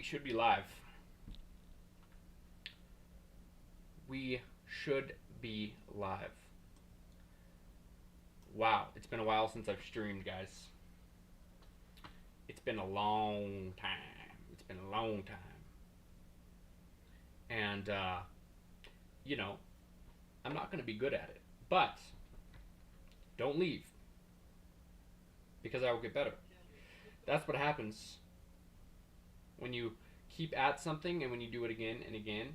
we should be live. We should be live. Wow, it's been a while since I've streamed, guys. It's been a long time. It's been a long time. And, you know, I'm not going to be good at it. But don't leave because I will get better. That's what happens when you keep at something and when you do it again and again.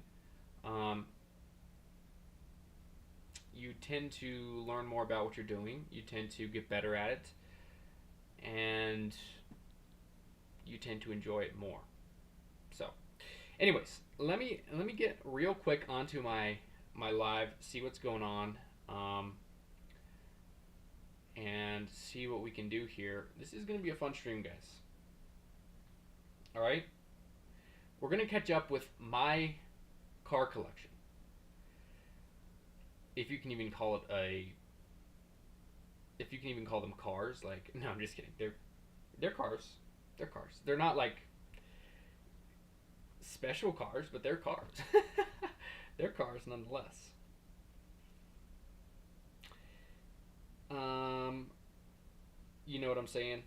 You tend to learn more about what you're doing. You tend to get better at it, and you tend to enjoy it more. So, anyways, let me get real quick onto my live, see what's going on, and see what we can do here. This is going to be a fun stream, guys. All right, we're going to catch up with my car collection. If you can even call it if you can even call them cars, like, no, I'm just kidding. They're cars. They're cars. They're not like special cars, but they're cars. They're cars nonetheless. You know what I'm saying?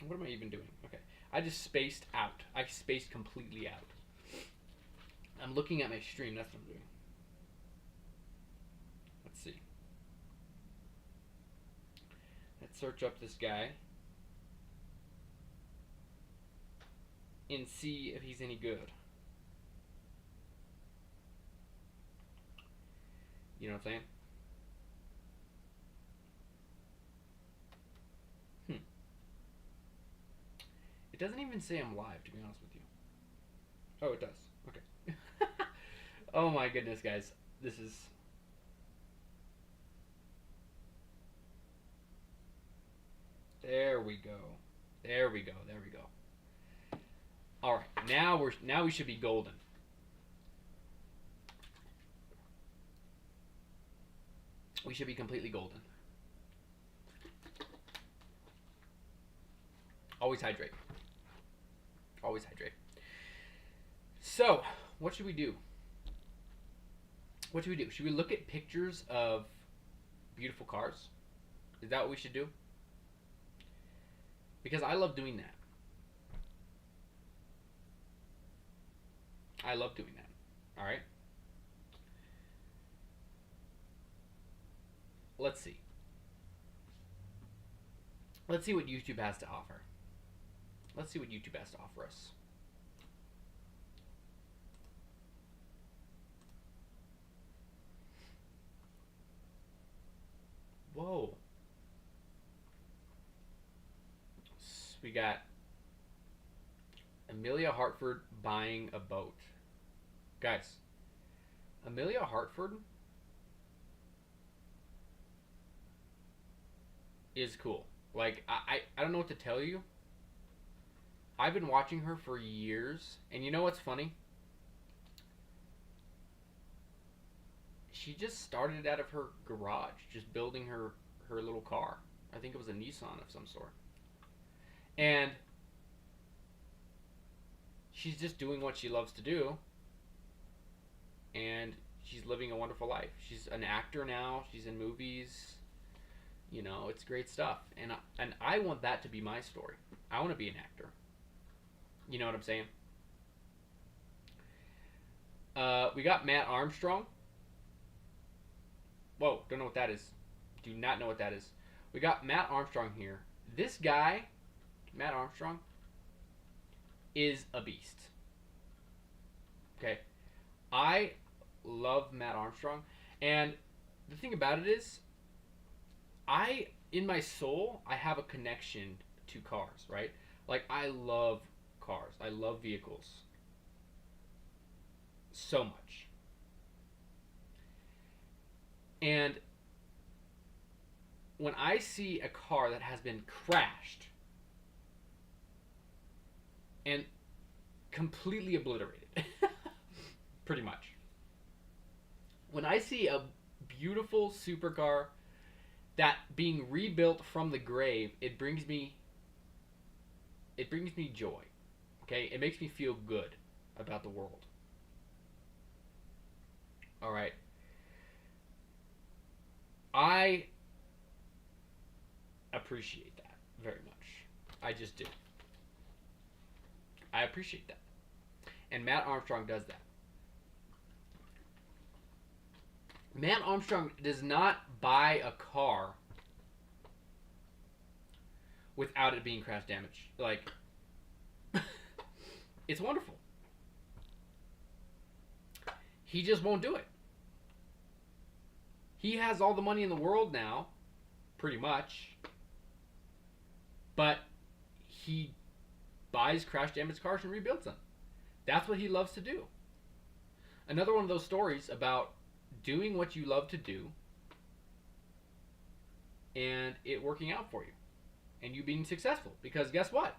What am I even doing? Okay. I just spaced out. I spaced completely out. I'm looking at my stream. That's what I'm doing. Let's see. Let's search up this guy and see if he's any good. You know what I'm saying? It doesn't even say I'm live, to be honest with you. Oh, it does. Okay. Oh my goodness, guys. This is... There we go. There we go. There we go. All right. Now we should be golden. We should be completely golden. Always hydrate. Always hydrate. So, what should we do? What should we do? Should we look at pictures of beautiful cars? Is that what we should do? Because I love doing that. I love doing that. All right? Let's see. Let's see what YouTube has to offer. Let's see what YouTube has to offer us. Whoa. We got Amelia Hartford buying a boat. Guys, Amelia Hartford is cool. Like, I don't know what to tell you. I've been watching her for years, and you know what's funny? She just started out of her garage, just building her little car. I think it was a Nissan of some sort. And she's just doing what she loves to do, and she's living a wonderful life. She's an actor now. She's in movies. You know, it's great stuff. And I want that to be my story. I want to be an actor. You know what I'm saying? We got Matt Armstrong. Whoa, don't know what that is. Do not know what that is. We got Matt Armstrong here. This guy, Matt Armstrong, is a beast. Okay? I love Matt Armstrong. And the thing about it is, in my soul, I have a connection to cars, right? Like, I love cars. I love vehicles. So much. And when I see a car that has been crashed and completely obliterated, pretty much. When I see a beautiful supercar that being rebuilt from the grave, it brings me joy. Okay? It makes me feel good about the world. All right. I appreciate that very much. I just do. I appreciate that. And Matt Armstrong does that. Matt Armstrong does not buy a car without it being crash damaged. Like, it's wonderful. He just won't do it. He has all the money in the world now, pretty much, but he buys crash damaged cars and rebuilds them. That's what he loves to do. Another one of those stories about doing what you love to do and it working out for you and you being successful, because guess what?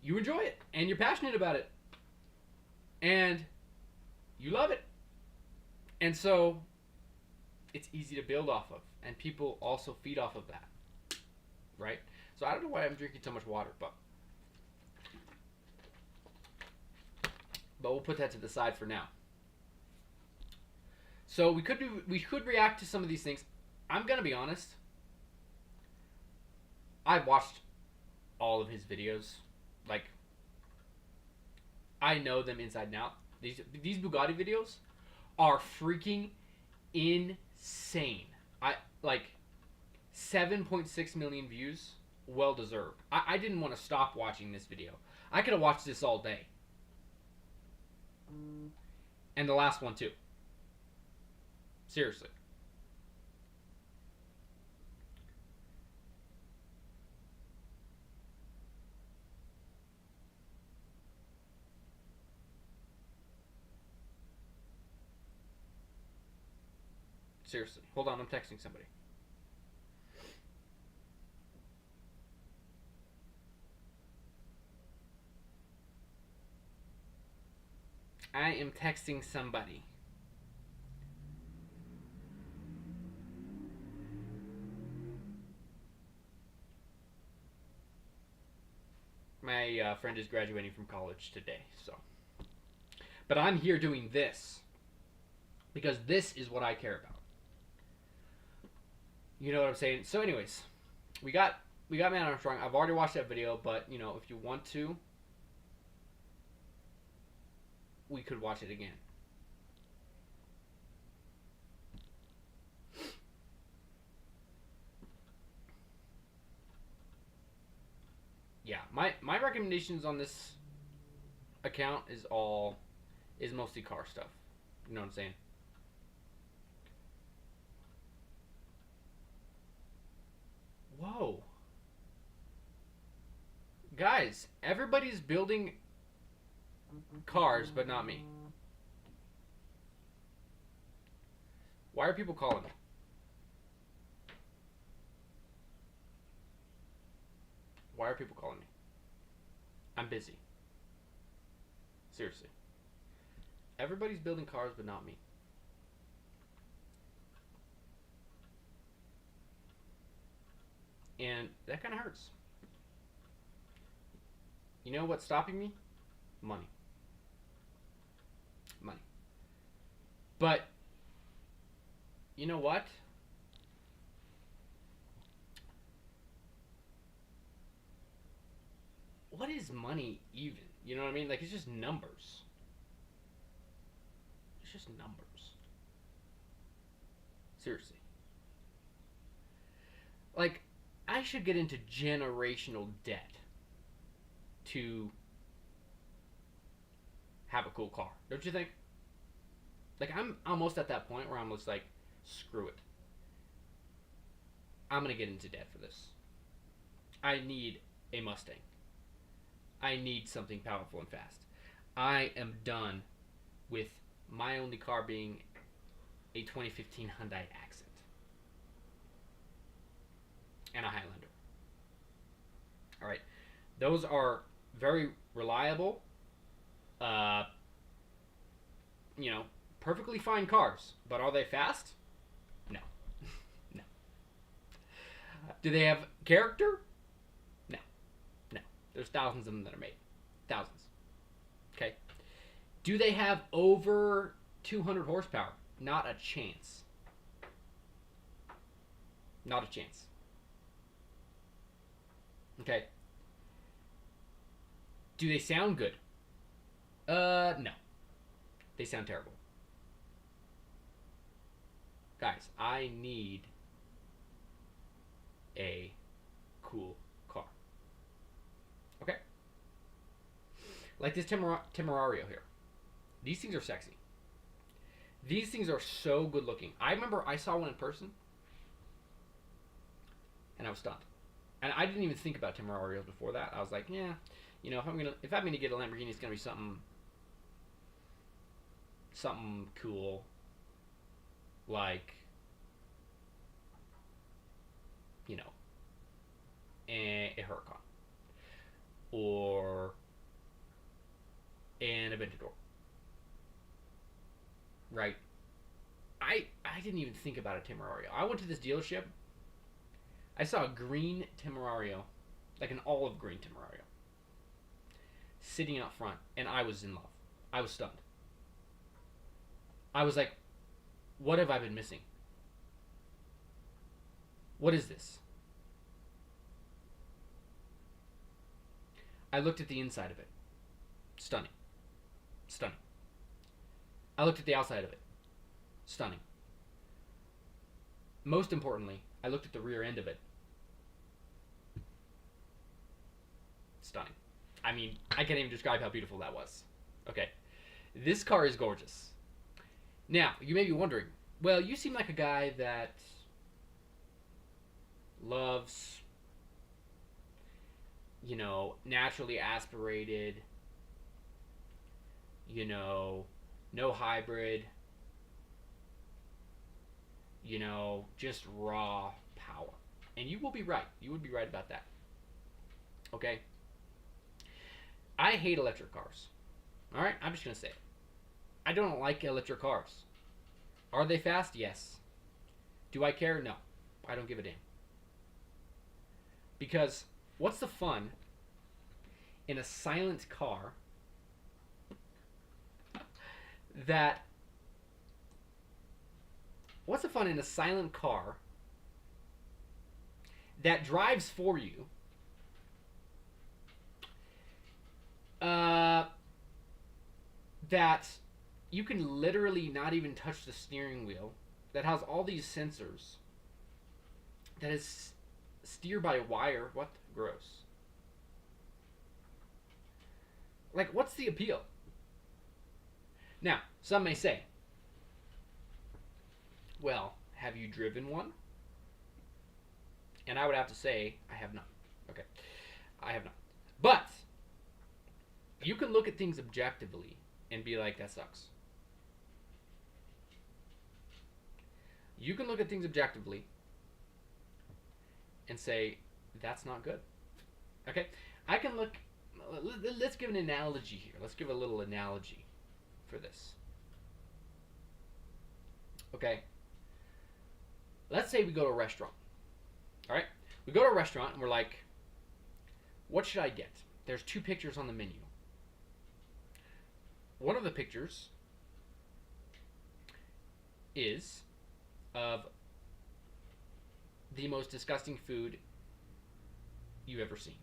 You enjoy it and you're passionate about it and you love it. And so it's easy to build off of, and people also feed off of that, right? So I don't know why I'm drinking so much water, but we'll put that to the side for now. So we could react to some of these things. I'm gonna be honest. I've watched all of his videos. Like, I know them inside and out. These Bugatti videos are freaking insane. I like 7.6 million views. Well deserved. I didn't want to stop watching this video. I could have watched this all day. And the last one too. Seriously. Seriously. Hold on, I'm texting somebody. I am texting somebody. My friend is graduating from college today, so. But I'm here doing this because this is what I care about. You know what I'm saying? So, anyways, we got Matt Armstrong. I've already watched that video, but you know, if you want to, we could watch it again. Yeah, my recommendations on this account is mostly car stuff. You know what I'm saying? Whoa. Guys, everybody's building cars, but not me. Why are people calling me? Why are people calling me? I'm busy. Seriously. Everybody's building cars, but not me. And that kind of hurts. You know what's stopping me? Money. Money. But, you know what? What is money even? You know what I mean? Like, it's just numbers. It's just numbers. Seriously. Like, I should get into generational debt to have a cool car. Don't you think? Like, I'm almost at that point where I'm just like, screw it. I'm going to get into debt for this. I need a Mustang. I need something powerful and fast. I am done with my only car being a 2015 Hyundai Accent and a Highlander. All right, those are very reliable, perfectly fine cars. But are they fast? No, no. Do they have character? No. No. There's thousands of them that are made. Thousands. Okay. Do they have over 200 horsepower? Not a chance. Not a chance. Okay. Do they sound good? No. They sound terrible. Guys, I need a cool car. Okay? Like this Temerario here. These things are sexy. These things are so good looking. I remember I saw one in person, and I was stunned. And I didn't even think about Temerarios before that. I was like, yeah, you know, if I'm gonna get a Lamborghini, it's gonna be something cool, like, you know, a Huracan or an Aventador, right? I didn't even think about a Temerario. I went to this dealership. I saw a green Temerario, like an olive green Temerario, sitting out front, and I was in love. I was stunned. I was like, what have I been missing? What is this? I looked at the inside of it. Stunning. Stunning. I looked at the outside of it. Stunning. Most importantly, I looked at the rear end of it. Stunning. I mean, I can't even describe how beautiful that was. Okay. This car is gorgeous. Now, you may be wondering, well, you seem like a guy that loves, you know, naturally aspirated, you know, no hybrid, you know, just raw power. And you will be right. You would be right about that. Okay? I hate electric cars. Alright? I'm just going to say it. I don't like electric cars. Are they fast? Yes. Do I care? No. I don't give a damn. Because what's the fun in a silent car that... What's the fun in a silent car that drives for you, that you can literally not even touch the steering wheel, that has all these sensors, that is steered by a wire? What? Gross. Like, what's the appeal? Now, some may say, well, have you driven one? And I would have to say, I have not. Okay. I have not. But, you can look at things objectively and be like, that sucks. You can look at things objectively and say, that's not good. Okay? I can look... Let's give an analogy here. Let's give a little analogy for this. Okay? Let's say we go to a restaurant. Alright? We go to a restaurant and we're like, what should I get? There's 2 pictures on the menu. One of the pictures is of the most disgusting food you've ever seen.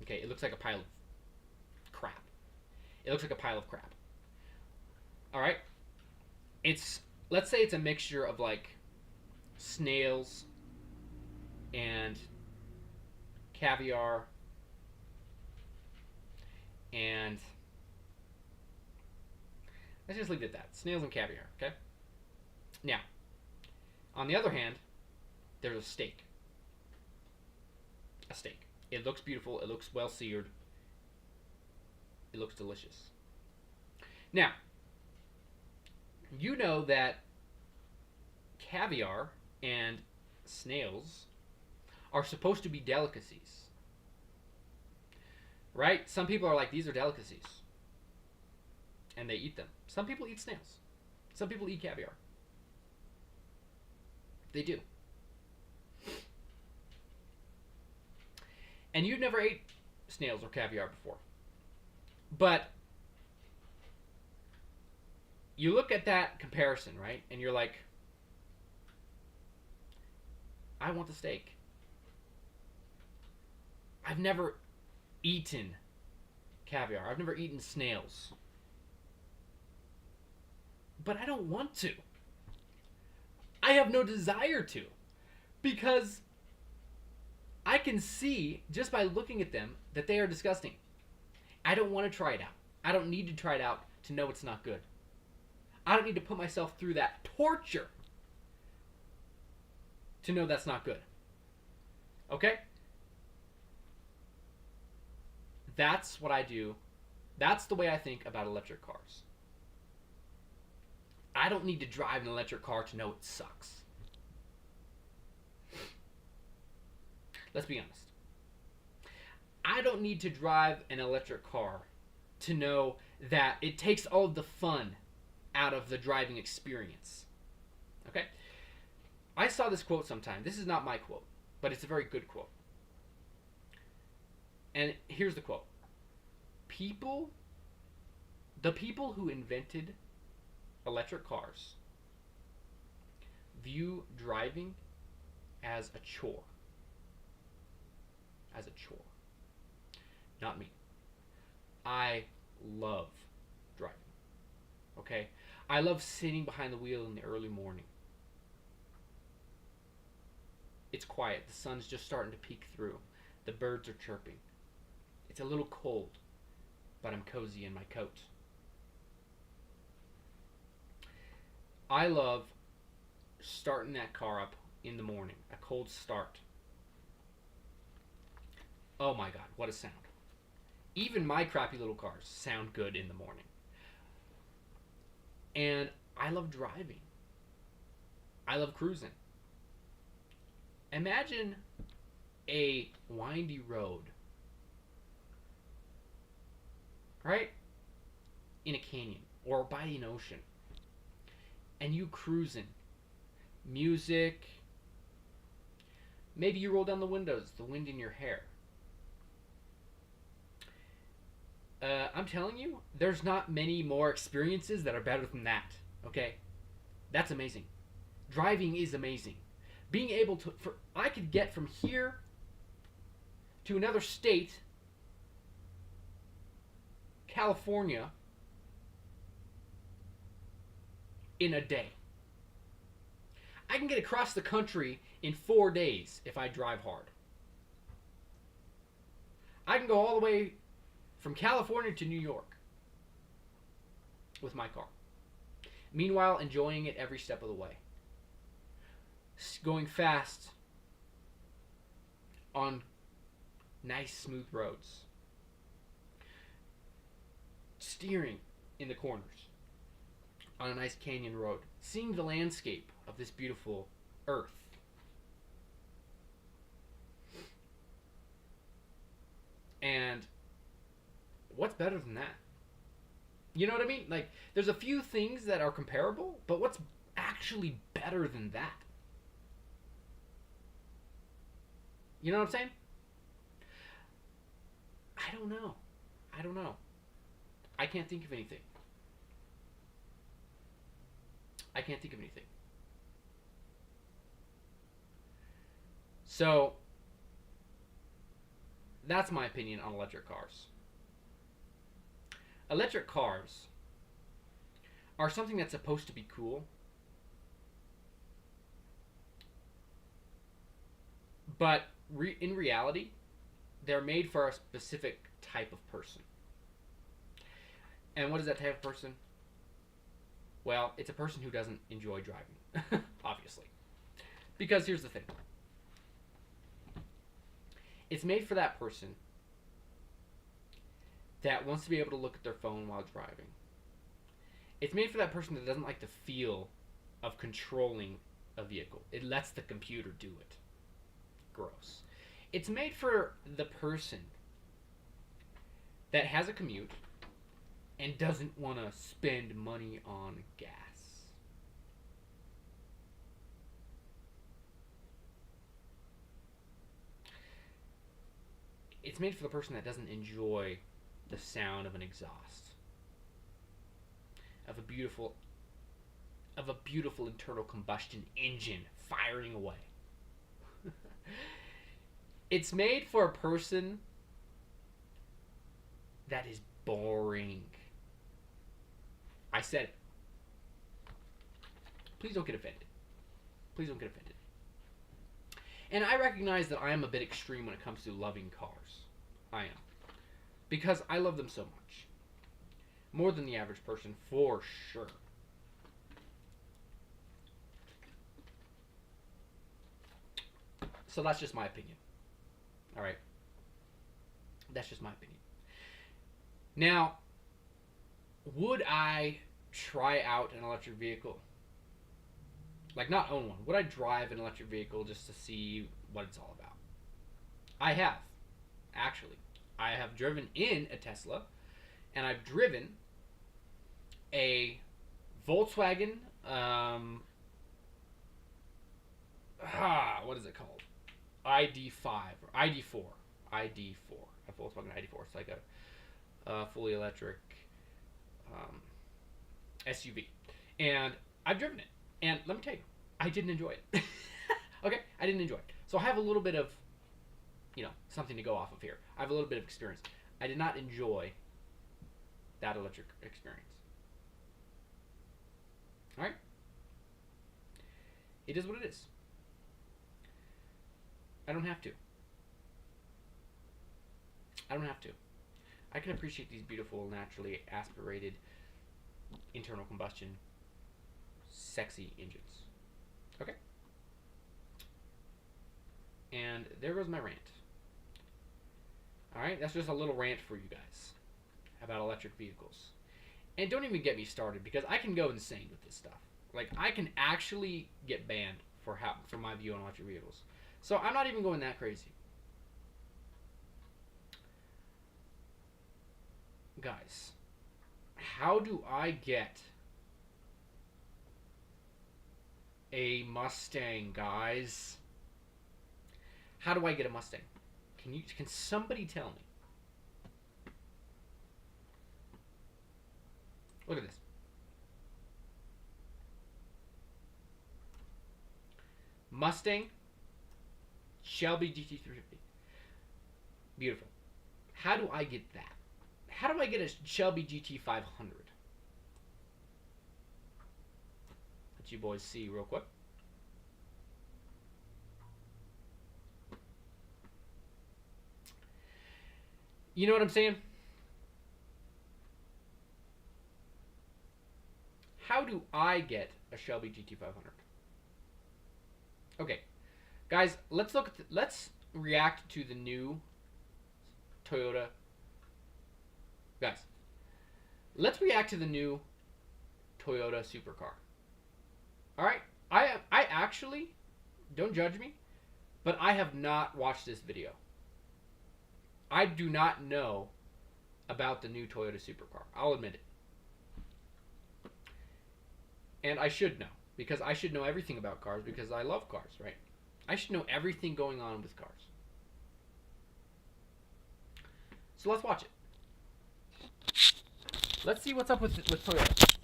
Okay, it looks like a pile of crap. It looks like a pile of crap. Alright? Let's say it's a mixture of like snails and caviar and let's just leave it at that. Snails and caviar, okay? Now, on the other hand, there's a steak. A steak. It looks beautiful. It looks well seared. It looks delicious. Now, you know that caviar and snails are supposed to be delicacies. Right? Some people are like, these are delicacies. And they eat them. Some people eat snails. Some people eat caviar. They do. and you've never ate snails or caviar before. But you look at that comparison, right? And you're like, I want the steak. I've never eaten caviar. I've never eaten snails. But I don't want to. I have no desire to. Because I can see, just by looking at them, that they are disgusting. I don't want to try it out. I don't need to try it out to know it's not good. I don't need to put myself through that torture to know that's not good. Okay? That's what I do. That's the way I think about electric cars. I don't need to drive an electric car to know it sucks. Let's be honest. I don't need to drive an electric car to know that it takes all of the fun out of the driving experience. Okay? I saw this quote sometime. This is not my quote, but it's a very good quote. And here's the quote. The people who invented electric cars view driving as a chore. As a chore. Not me. I love driving. Okay? I love sitting behind the wheel in the early morning. It's quiet. The sun's just starting to peek through. The birds are chirping. It's a little cold, but I'm cozy in my coat. I love starting that car up in the morning. A cold start. Oh my God, what a sound. Even my crappy little cars sound good in the morning. And I love driving. I love cruising. Imagine a windy road, right? In a canyon or by an ocean. And you cruising. Music. Maybe you roll down the windows, the wind in your hair. I'm telling you, there's not many more experiences that are better than that. Okay? That's amazing. Driving is amazing. Being able to... I could get from here to another state, California, in a day. I can get across the country in 4 days if I drive hard. I can go all the way from California to New York with my car. Meanwhile, enjoying it every step of the way. Going fast on nice, smooth roads. Steering in the corners on a nice canyon road. Seeing the landscape of this beautiful earth. And what's better than that? You know what I mean? Like, there's a few things that are comparable, but what's actually better than that? You know what I'm saying? I don't know. I can't think of anything. So, that's my opinion on electric cars. Electric cars are something that's supposed to be cool, but in reality, they're made for a specific type of person. And what is that type of person? Well, it's a person who doesn't enjoy driving, obviously. Because here's the thing. It's made for that person that wants to be able to look at their phone while driving. It's made for that person that doesn't like the feel of controlling a vehicle. It lets the computer do it. Gross. It's made for the person that has a commute and doesn't want to spend money on gas. it's made for the person that doesn't enjoy the sound of an exhaust, of a beautiful internal combustion engine firing away. It's made for a person that is boring. I said it. Please don't get offended. Please don't get offended. And I recognize that I am a bit extreme when it comes to loving cars. I am. Because I love them so much. More than the average person, for sure. So that's just my opinion. Alright? That's just my opinion. Now, would I try out an electric vehicle? Like, not own one. Would I drive an electric vehicle just to see what it's all about? I have. Actually. I have driven in a Tesla, and I've driven a Volkswagen, what is it called? ID5 or ID4. ID4. A Volkswagen ID4. It's like a fully electric SUV. And I've driven it. And let me tell you, I didn't enjoy it. Okay? I didn't enjoy it. So I have a little bit of, something to go off of here. I have a little bit of experience. I did not enjoy that electric experience. Alright? It is what it is. I don't have to. I don't have to. I can appreciate these beautiful, naturally aspirated, internal combustion, sexy engines. Okay? And there goes my rant. Alright, that's just a little rant for you guys about electric vehicles. And don't even get me started, because I can go insane with this stuff. Like, I can actually get banned for my view on electric vehicles. So I'm not even going that crazy. Guys, how do I get a Mustang, guys? How do I get a Mustang? Can somebody tell me? Look at this. Mustang Shelby GT350. Beautiful. How do I get that? How do I get a Shelby GT500? Let you boys see real quick. You know what I'm saying? How do I get a Shelby GT500? Okay, guys, let's react to the new Toyota. Guys, let's react to the new Toyota supercar. All right, I actually, don't judge me, but I have not watched this video. I do not know about the new Toyota supercar. I'll admit it. And I should know, because I should know everything about cars, because I love cars, right? I should know everything going on with cars. So let's watch it. Let's see what's up with Toyota.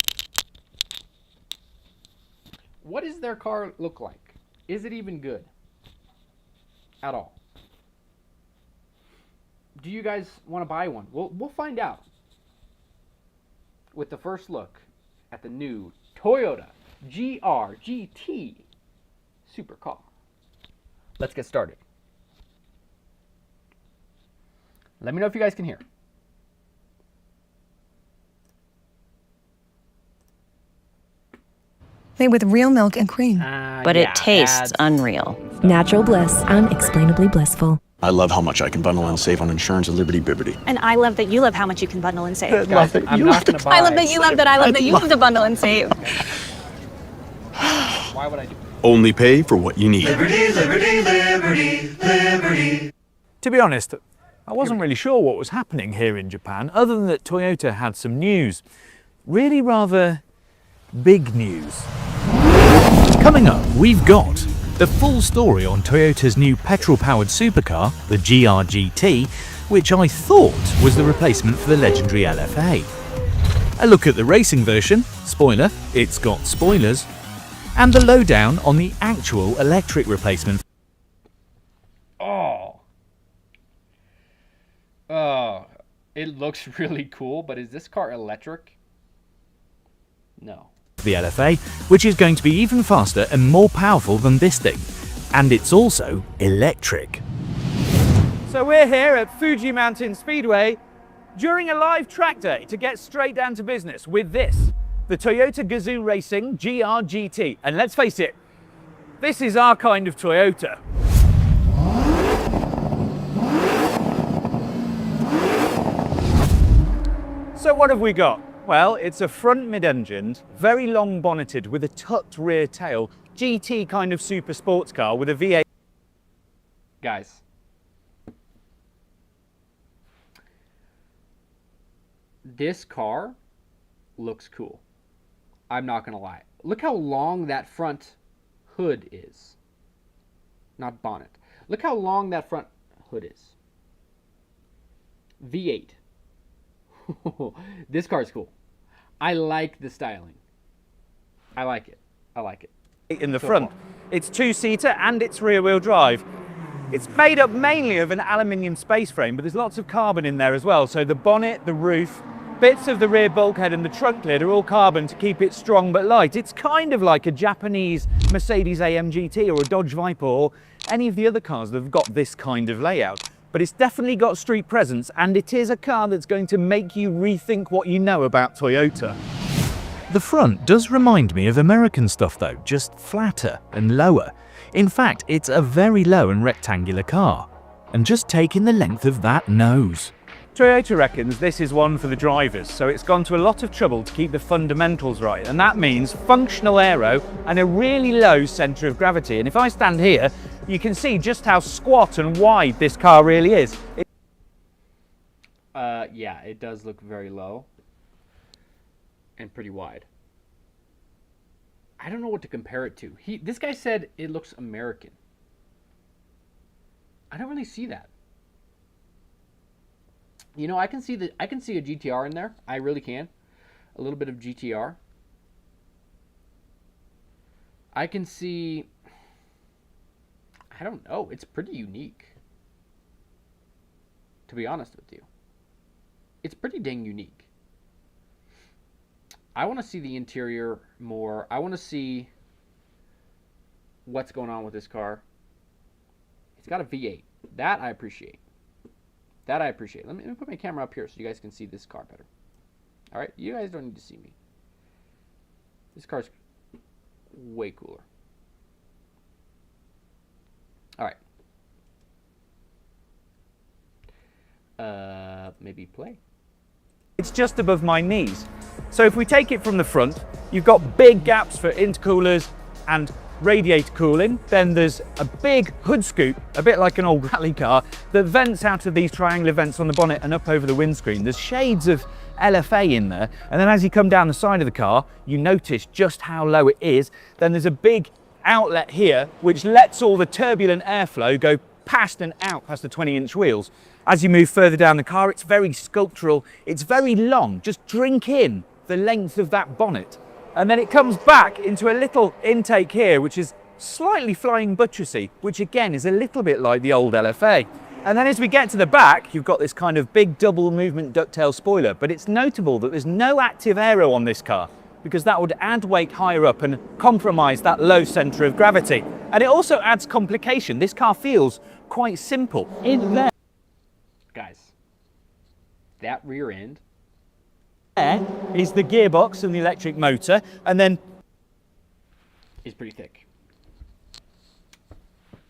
What does their car look like? Is it even good? At all? Do you guys want to buy one? We'll find out with the first look at the new Toyota GR-GT supercar. Let's get started. Let me know if you guys can hear. Made with real milk and cream. But it tastes unreal. Natural bliss, unexplainably blissful. I love how much I can bundle and save on insurance at Liberty Bibbity. And I love that you love how much you can bundle and save. Guys, I'm not going to buy. I love that you love that I love that you love to bundle and save. Why would I do? Only pay for what you need. Liberty, liberty, liberty, liberty. To be honest, I wasn't really sure what was happening here in Japan, other than that Toyota had some news. Really rather big news. Coming up, we've got the full story on Toyota's new petrol-powered supercar, the GR-GT, which I thought was the replacement for the legendary LFA. A look at the racing version, spoiler, it's got spoilers, and the lowdown on the actual electric replacement. Oh, it looks really cool, but is this car electric? No. The LFA, which is going to be even faster and more powerful than this thing. And it's also electric. So we're here at Fuji Mountain Speedway during a live track day to get straight down to business with this, the Toyota Gazoo Racing GR-GT. And let's face it, this is our kind of Toyota. So what have we got? Well, it's a front mid-engined, very long bonneted with a tucked rear tail, GT kind of super sports car with a V8. Guys. This car looks cool. I'm not gonna lie. Look how long that front hood is. Not bonnet. Look how long that front hood is. V8. This car's cool. I like the styling. I like it. I like it. In the front. It's two-seater and it's rear-wheel drive. It's made up mainly of an aluminium space frame, but there's lots of carbon in there as well. So the bonnet, the roof, bits of the rear bulkhead and the trunk lid are all carbon to keep it strong but light. It's kind of like a Japanese Mercedes-AMG GT or a Dodge Viper or any of the other cars that have got this kind of layout. But it's definitely got street presence, and it is a car that's going to make you rethink what you know about Toyota. The front does remind me of American stuff though, just flatter and lower. In fact, it's a very low and rectangular car. And just take in the length of that nose. Toyota reckons this is one for the drivers, so it's gone to a lot of trouble to keep the fundamentals right, and that means functional aero and a really low centre of gravity. And if I stand here, you can see just how squat and wide this car really is. Yeah, it does look very low and pretty wide. I don't know what to compare it to. This guy said it looks American. I don't really see that. You know, I can see a GTR in there. I really can. A little bit of GTR. I can see, I don't know. It's pretty unique. To be honest with you. It's pretty dang unique. I want to see the interior more. I want to see what's going on with this car. It's got a V8. That I appreciate. That I appreciate. Let me put my camera up here so you guys can see this car better. All right? You guys don't need to see me. This car's way cooler. All right. Maybe play. It's just above my knees. So if we take it from the front, you've got big gaps for intercoolers and radiator cooling. Then there's a big hood scoop, a bit like an old rally car, that vents out of these triangular vents on the bonnet and up over the windscreen. There's shades of LFA in there. And then as you come down the side of the car, you notice just how low it is. Then there's a big outlet here, which lets all the turbulent airflow go past and out past the 20-inch wheels. As you move further down the car, it's very sculptural. It's very long. Just drink in the length of that bonnet. And then it comes back into a little intake here, which is slightly flying buttressy, which again is a little bit like the old LFA. And then as we get to the back, you've got this kind of big double movement ducktail spoiler, but it's notable that there's no active aero on this car because that would add weight higher up and compromise that low centre of gravity. And it also adds complication. This car feels quite simple. In there, Guys, that rear end there is the gearbox and the electric motor, and then is pretty thick.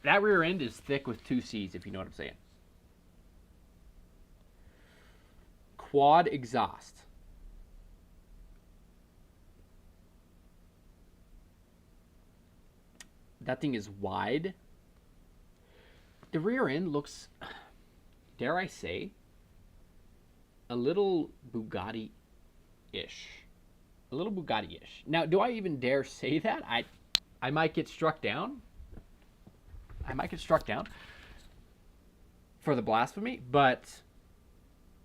That rear end is thick with two C's, if you know what I'm saying. Quad exhaust. That thing is wide. The rear end looks, dare I say, a little Bugatti-ish. A little Bugatti-ish. Now, do I even dare say that? I might get struck down. I might get struck down for the blasphemy, but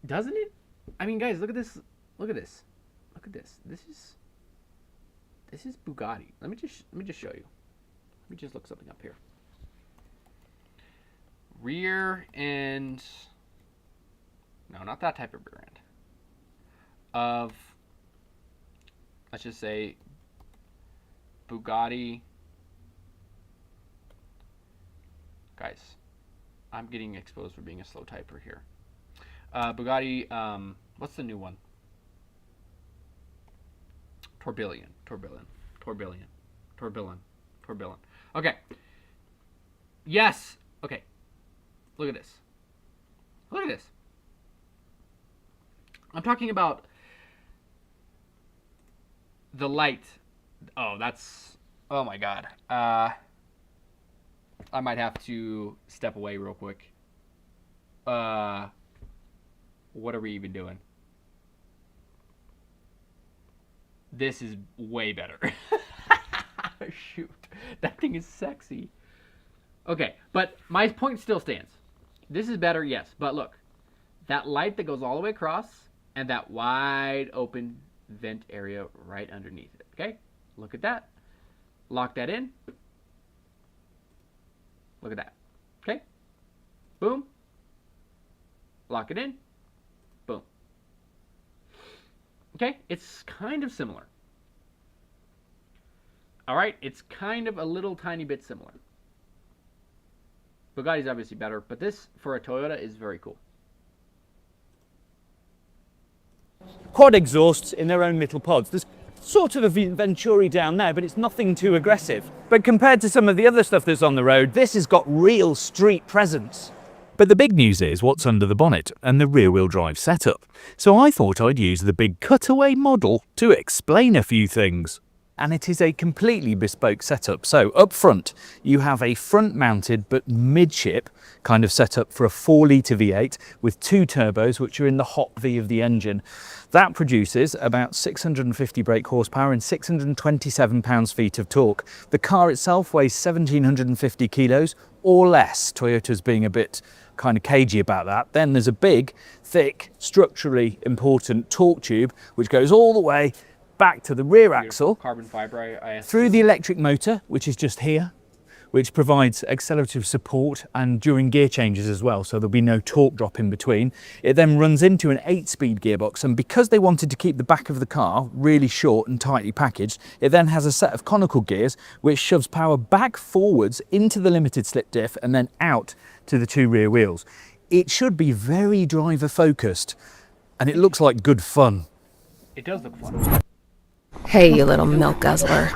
doesn't it? I mean, guys, look at this. Look at this. Look at this. This is Bugatti. Let me just show you. Let me just look something up here. Rear end. No, not that type of rear end. Of, let's just say, Bugatti. Guys, I'm getting exposed for being a slow typer here. Bugatti, what's the new one? Tourbillon. Okay. Yes. Okay. Look at this. Look at this. I'm talking about the light. Oh, that's... Oh, my God. I might have to step away real quick. What are we even doing? This is way better. Shoot. That thing is sexy. Okay, but my point still stands. This is better, yes. But look, that light that goes all the way across and that wide open vent area right underneath it. Okay? Look at that. Lock that in. Look at that. Okay? Boom. Lock it in. Boom. Okay? It's kind of similar. All right? It's kind of a little tiny bit similar. Bugatti's obviously better, but this, for a Toyota, is very cool. Quad exhausts in their own little pods. There's sort of a Venturi down there, but it's nothing too aggressive. But compared to some of the other stuff that's on the road, this has got real street presence. But the big news is what's under the bonnet and the rear-wheel drive setup. So I thought I'd use the big cutaway model to explain a few things. And it is a completely bespoke setup. So up front, you have a front-mounted but midship kind of setup for a 4-litre V8 with 2 turbos, which are in the hot V of the engine. That produces about 650 brake horsepower and 627 pounds-feet of torque. The car itself weighs 1,750 kilos or less, Toyota's being a bit kind of cagey about that. Then there's a big, thick, structurally important torque tube, which goes all the way back to the rear axle, carbon fiber, through the electric motor, which is just here, which provides accelerative support and during gear changes as well, so there'll be no torque drop in between. It then runs into an 8-speed gearbox, and because they wanted to keep the back of the car really short and tightly packaged, it then has a set of conical gears which shoves power back forwards into the limited slip diff and then out to the 2 rear wheels. It should be very driver focused, and it looks like good fun. It does look fun. Hey, you little milk guzzler.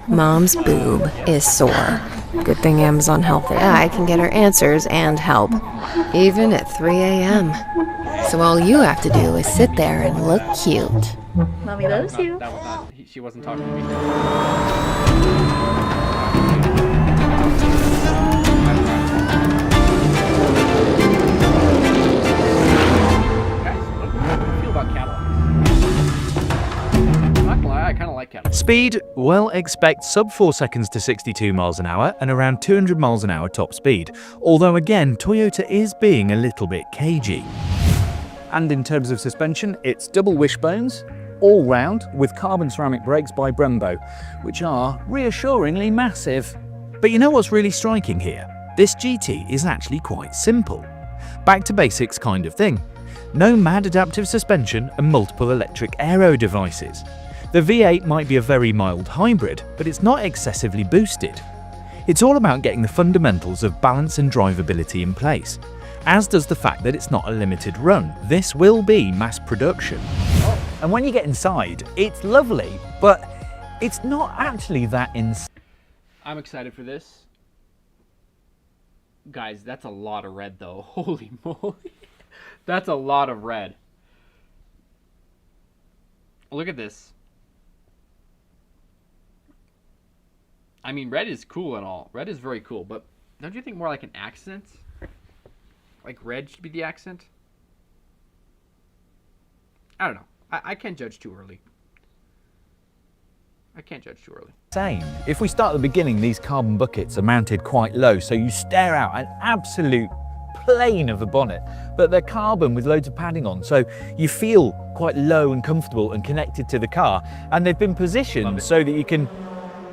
Mom's boob is sore. Good thing Amazon Health AI can get her answers and help, even at 3 a.m. So all you have to do is sit there and look cute. Mommy loves you. That was not, she wasn't talking to me. I kind of like Cadillac. Speed? Well, expect sub 4 seconds to 62 miles an hour and around 200 miles an hour top speed. Although again, Toyota is being a little bit cagey. And in terms of suspension, it's double wishbones, all round, with carbon ceramic brakes by Brembo, which are reassuringly massive. But you know what's really striking here? This GT is actually quite simple. Back to basics kind of thing. No mad adaptive suspension and multiple electric aero devices. The V8 might be a very mild hybrid, but it's not excessively boosted. It's all about getting the fundamentals of balance and drivability in place, as does the fact that it's not a limited run. This will be mass production. And when you get inside, it's lovely, but it's not actually that insane. I'm excited for this. Guys, that's a lot of red though. Holy moly. That's a lot of red. Look at this. I mean, red is cool and all. Red is very cool, but don't you think more like an accent? Like red should be the accent? I don't know. I can't judge too early. I can't judge too early. Same. If we start at the beginning, these carbon buckets are mounted quite low, so you stare out an absolute plane of the bonnet, but they're carbon with loads of padding on, so you feel quite low and comfortable and connected to the car, and they've been positioned so that you can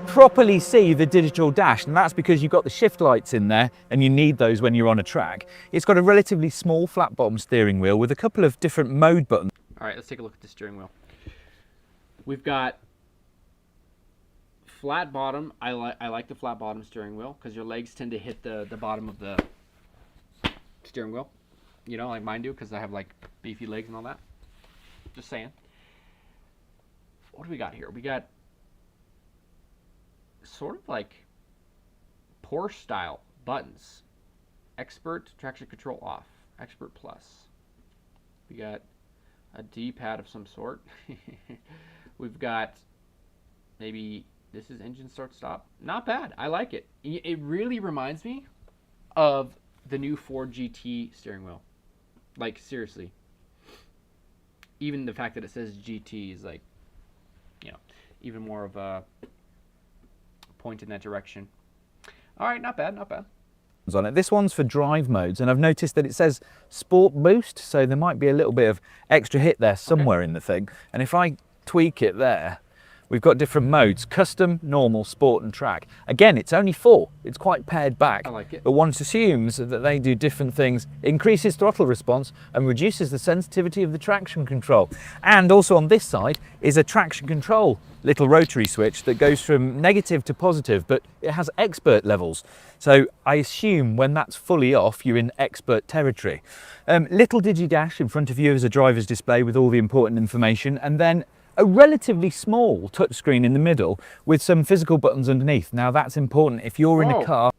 properly see the digital dash, and that's because you've got the shift lights in there and you need those when you're on a track. It's got a relatively small flat bottom steering wheel with a couple of different mode buttons. All right, let's take a look at the steering wheel. We've got flat bottom. I like the flat bottom steering wheel because your legs tend to hit the bottom of the steering wheel, you know, like mine do, because I have like beefy legs and all that. Just saying. What do we got here? We got sort of like Porsche style buttons. Expert, traction control off. Expert plus. We got a D-pad of some sort. We've got maybe this is engine start stop. Not bad. I like it. It really reminds me of the new Ford GT steering wheel. Like, seriously. Even the fact that it says GT is like, you know, even more of a point in that direction. All right, not bad, not bad. On it. This one's for drive modes, and I've noticed that it says Sport Boost, so there might be a little bit of extra hit there somewhere in the thing. And if I tweak it there, we've got different modes: custom, normal, sport and track. Again, it's only 4. It's quite pared back. I like it. But one assumes that they do different things, increases throttle response and reduces the sensitivity of the traction control. And also on this side is a traction control little rotary switch that goes from negative to positive, but it has expert levels. So I assume when that's fully off, you're in expert territory. Little digi-dash in front of you as a driver's display with all the important information, and then a relatively small touchscreen in the middle with some physical buttons underneath. Now that's important if you're in a car.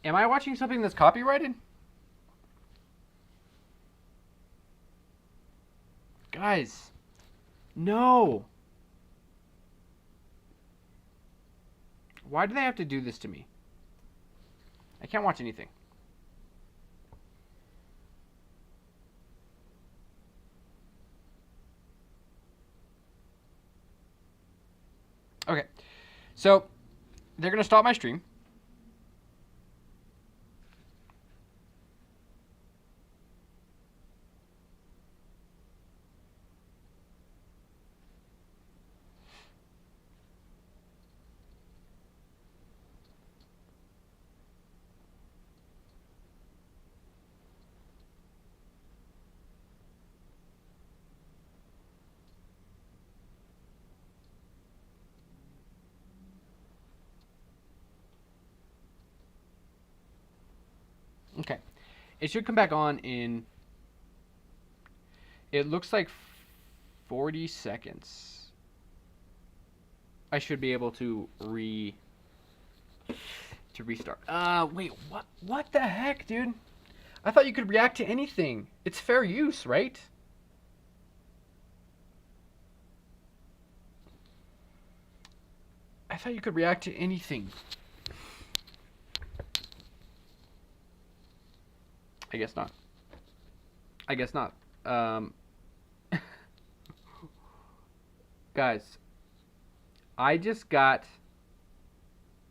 Am I watching something that's copyrighted? Guys, no. Why do they have to do this to me? I can't watch anything. Okay, so they're going to stop my stream. Okay, it should come back on in, it looks like 40 seconds. I should be able to restart. Wait, what the heck, dude? I thought you could react to anything. It's fair use, right? I thought you could react to anything. I guess not. I guess not. Guys, I just got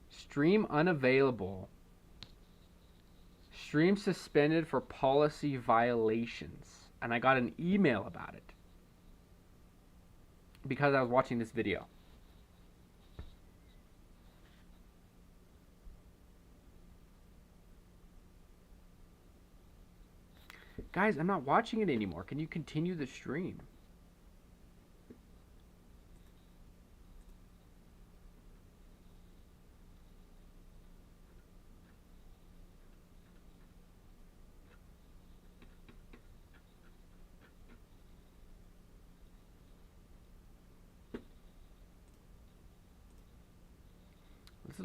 stream unavailable. Stream suspended for policy violations. And I got an email about it. Because I was watching this video. Guys, I'm not watching it anymore. Can you continue the stream?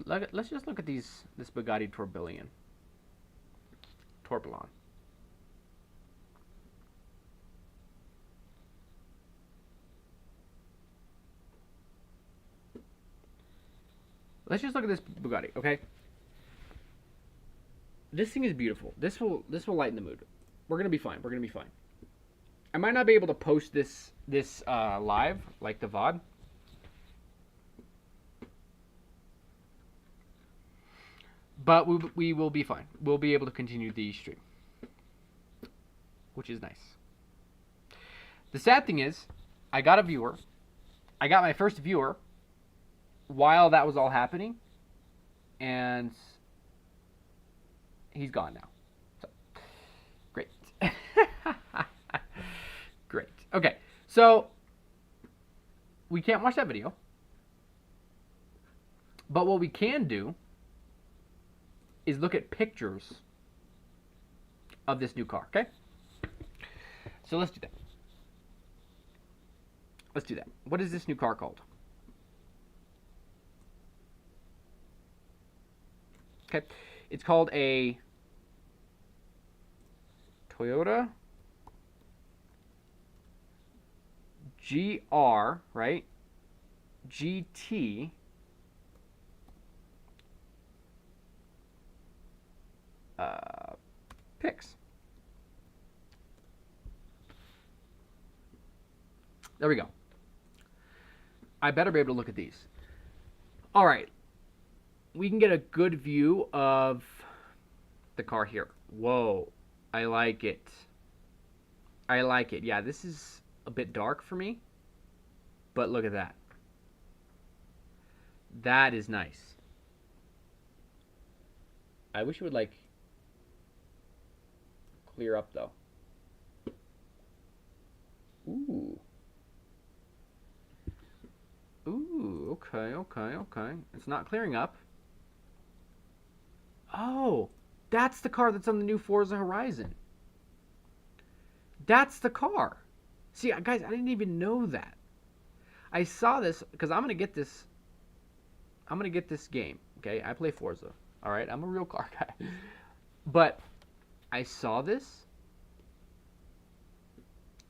Let's just look at this Bugatti Tourbillon. Let's just look at this Bugatti, okay? This thing is beautiful. This will lighten the mood. We're gonna be fine. We're gonna be fine. I might not be able to post this live, like the VOD. But we will be fine. We'll be able to continue the stream, which is nice. The sad thing is, I got a viewer. I got my first viewer while that was all happening, and he's gone now. So, great. Great. Okay, so we can't watch that video, but what we can do is look at pictures of this new car, okay? So let's do that. Let's do that. What is this new car called? Okay, it's called a Toyota GR, right? GT picks. There we go. I better be able to look at these. All right. We can get a good view of the car here. Whoa. I like it. I like it. Yeah, this is a bit dark for me. But look at that. That is nice. I wish it would, like, clear up, though. Ooh. Ooh, okay. It's not clearing up. Oh, that's the car that's on the new Forza Horizon. That's the car. See, guys, I didn't even know that. I saw this because I'm going to get this. I'm going to get this game, okay? I play Forza, all right? I'm a real car guy. But I saw this,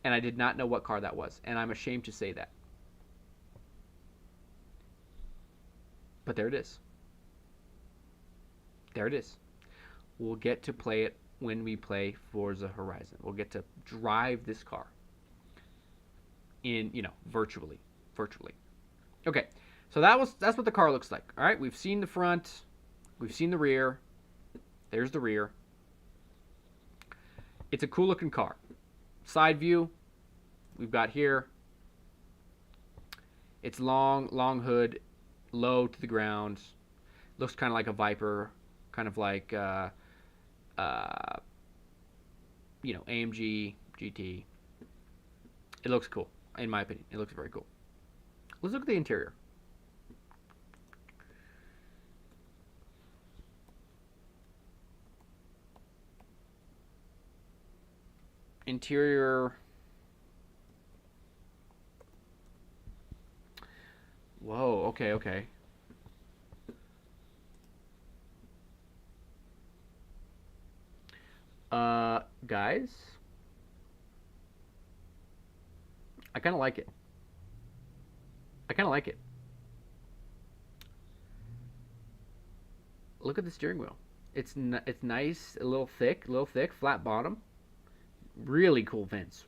and I did not know what car that was, and I'm ashamed to say that. But there it is. There it is. We'll get to play it when we play Forza Horizon. We'll get to drive this car in, virtually. Okay. So that's what the car looks like. All right? We've seen the front. We've seen the rear. There's the rear. It's a cool looking car. Side view we've got here. It's long hood, low to the ground. Looks kind of like a Viper, kind of like AMG GT. It looks cool, in my opinion. It looks very cool. Let's look at the interior. Interior. Whoa, okay. Guys, I kind of like it. Look at the steering wheel. It's nice, a little thick, flat bottom. Really cool vents.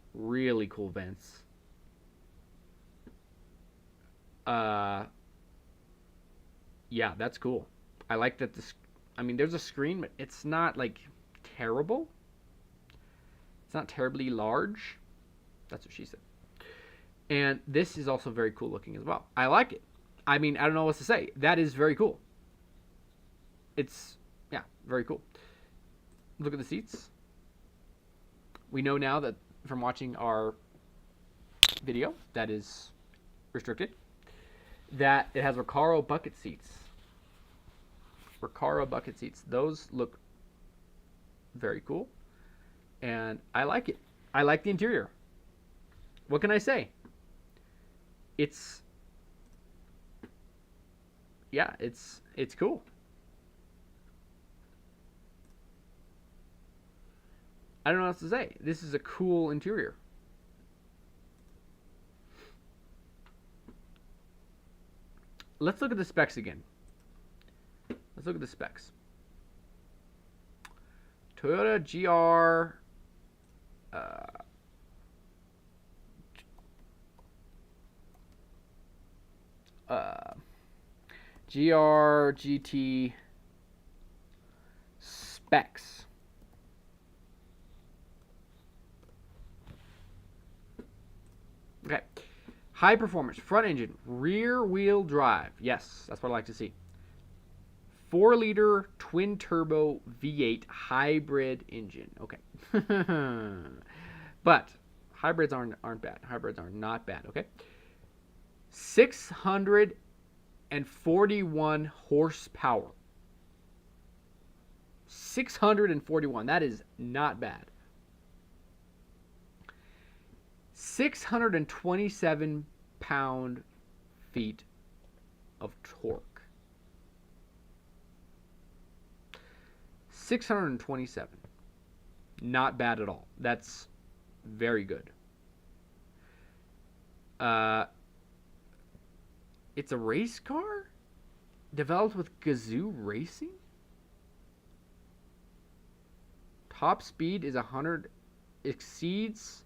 Yeah, that's cool. I like that there's a screen, but it's not, like, terrible. It's not terribly large. That's what she said. And this is also very cool looking as well. I like it. I don't know what to say. That is very cool. It's, yeah, very cool. Look at the seats. We know now that from watching our video that is restricted, that it has Recaro bucket seats. Those look very cool. And I like it. I like the interior. What can I say? It's cool. I don't know what else to say. This is a cool interior. Let's look at the specs again. Toyota GR GR-GT specs. Okay. High performance, front engine, rear wheel drive. Yes, that's what I like to see. 4-liter twin turbo V8 hybrid engine. Okay. But hybrids aren't bad. Hybrids are not bad, okay? 641 horsepower. 641. That is not bad. 627 pound-feet of torque. 627. Not bad at all. That's very good. It's a race car? Developed with Gazoo Racing? Top speed is 100, exceeds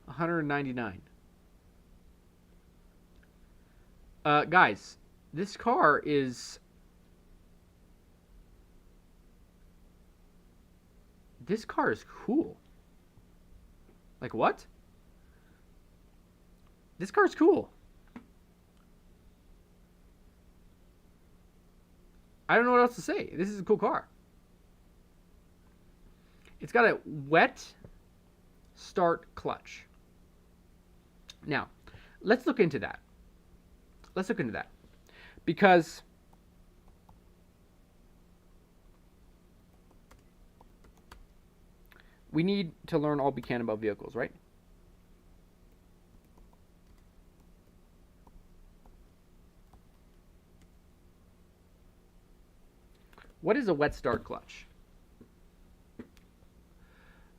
199. Guys, this car is... This car is cool. Like, what? This car is cool. I don't know what else to say. This is a cool car. It's got a wet start clutch. Now, let's look into that. Let's look into that. Because we need to learn all we can about vehicles, right? What is a wet start clutch?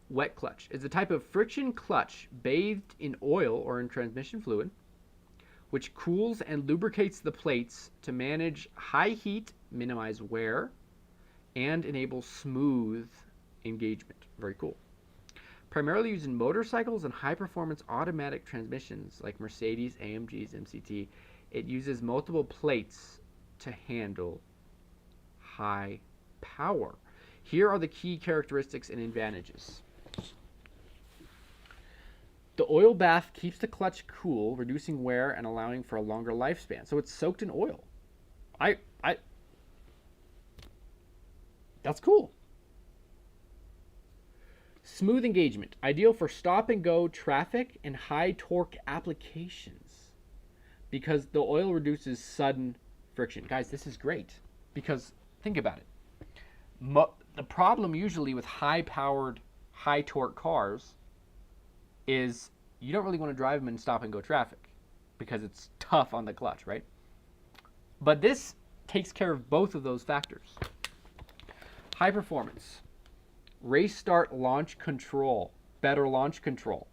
Wet clutch is a type of friction clutch bathed in oil or in transmission fluid, which cools and lubricates the plates to manage high heat, minimize wear, and enable smooth engagement. Very cool. Primarily used in motorcycles and high-performance automatic transmissions like Mercedes, AMGs, MCT, it uses multiple plates to handle high power. Here are the key characteristics and advantages. The oil bath keeps the clutch cool, reducing wear and allowing for a longer lifespan. So it's soaked in oil. That's cool. Smooth engagement, ideal for stop and go traffic and high torque applications because the oil reduces sudden friction. Guys, this is great because think about it. The problem usually with high-powered, high-torque cars is you don't really want to drive them in stop-and-go traffic because it's tough on the clutch, right? But this takes care of both of those factors. High performance. Race start launch control. Better launch control.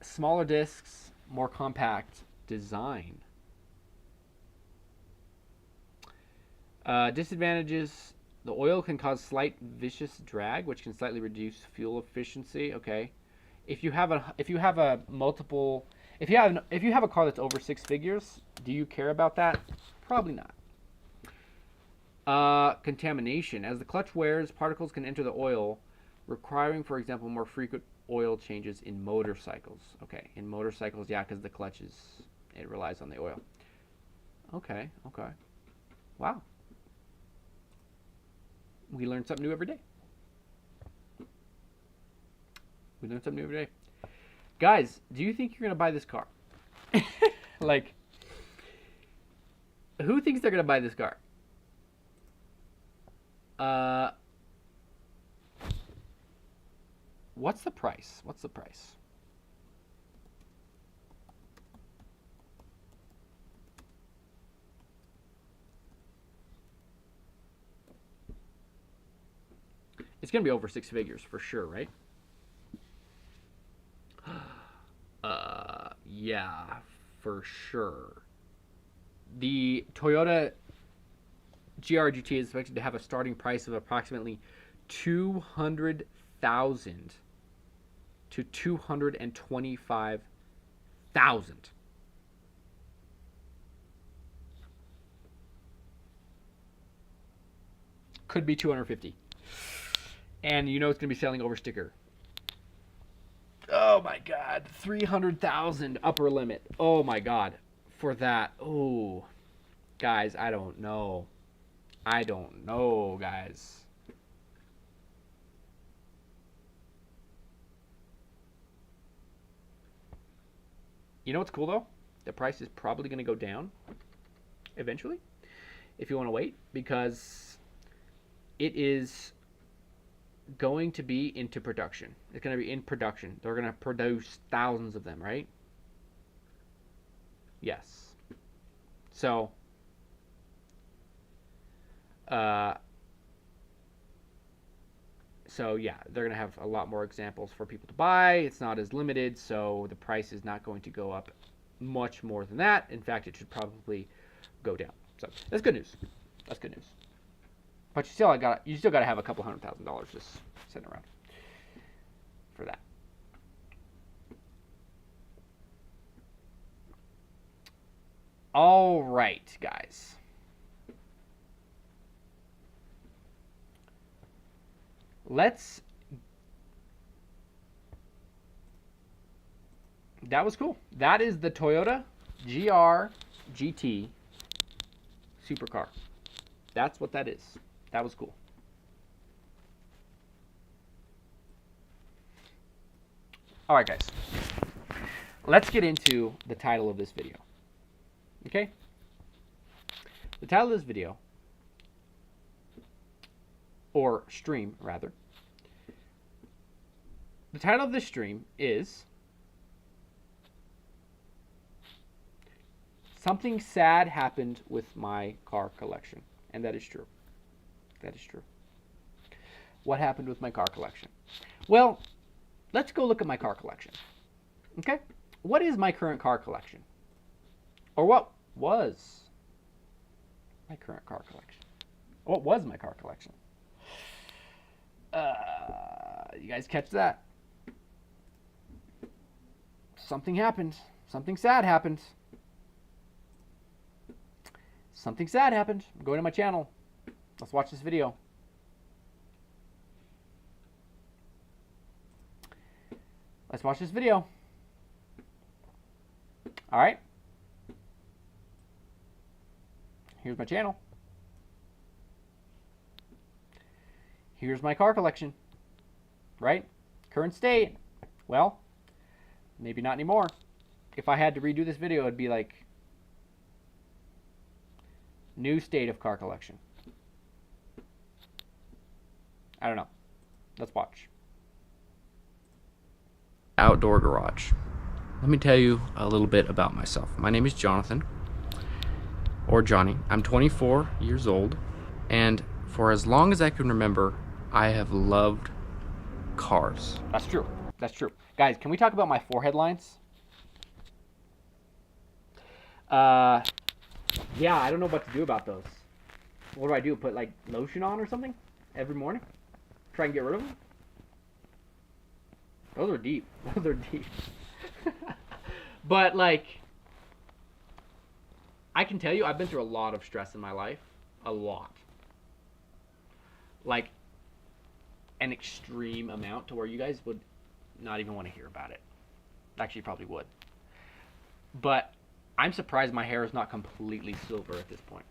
Smaller discs, more compact design. Disadvantages: the oil can cause slight vicious drag, which can slightly reduce fuel efficiency. Okay, if you have a car that's over 6 figures, do you care about that? Probably not. Contamination: as the clutch wears, particles can enter the oil, requiring, for example, more frequent oil changes in motorcycles. Okay, in motorcycles, yeah, because the clutch it relies on the oil. Okay. Wow. We learn something new every day. Guys, do you think you're going to buy this car? Like, who thinks they're going to buy this car? What's the price? It's going to be over 6 figures for sure, right? Yeah, for sure. The Toyota GR-GT is expected to have a starting price of approximately $200,000 to $225,000. 300,000. Could be 250. And you know it's going to be selling over sticker. Oh my God. 300,000 upper limit. Oh my God. For that. Oh. Guys, I don't know. I don't know, guys. You know what's cool though? The price is probably going to go down eventually if you want to wait, because it is going to be into production. It's going to be in production. They're going to produce thousands of them, right? Yes. So, yeah, they're going to have a lot more examples for people to buy. It's not as limited, so the price is not going to go up much more than that. In fact, it should probably go down. So that's good news. That's good news. But you still got to have a couple $100,000 just sitting around for that. All right, guys. That was cool. That is the Toyota GR GT supercar. That's what that is. That was cool. All right, guys. Let's get into the title of this video. Okay? The title of this video, or stream, rather. The title of this stream is Something Sad Happened with My Car Collection. And that is true. That is true. What happened with my car collection? Well, let's go look at my car collection. Okay? What is my current car collection? Or what was my current car collection? What was my car collection? You guys catch that? Something happened. Something sad happened. Something sad happened. I'm going to my channel. Let's watch this video. Let's watch this video. All right. Here's my channel. Here's my car collection. Right? Current state. Well, maybe not anymore. If I had to redo this video, it'd be like new state of car collection. I don't know. Let's watch. Outdoor garage. Let me tell you a little bit about myself. My name is Jonathan, or Johnny. I'm 24 years old, and for as long as I can remember, I have loved cars. That's true. That's true. Guys, can we talk about my forehead lines? Yeah, I don't know what to do about those. What do? Put like lotion on or something every morning? Try and get rid of them? Those are deep. Those are deep. But like, I can tell you I've been through a lot of stress in my life. A lot. Like an extreme amount to where you guys would not even want to hear about it. Actually, you probably would. But I'm surprised my hair is not completely silver at this point.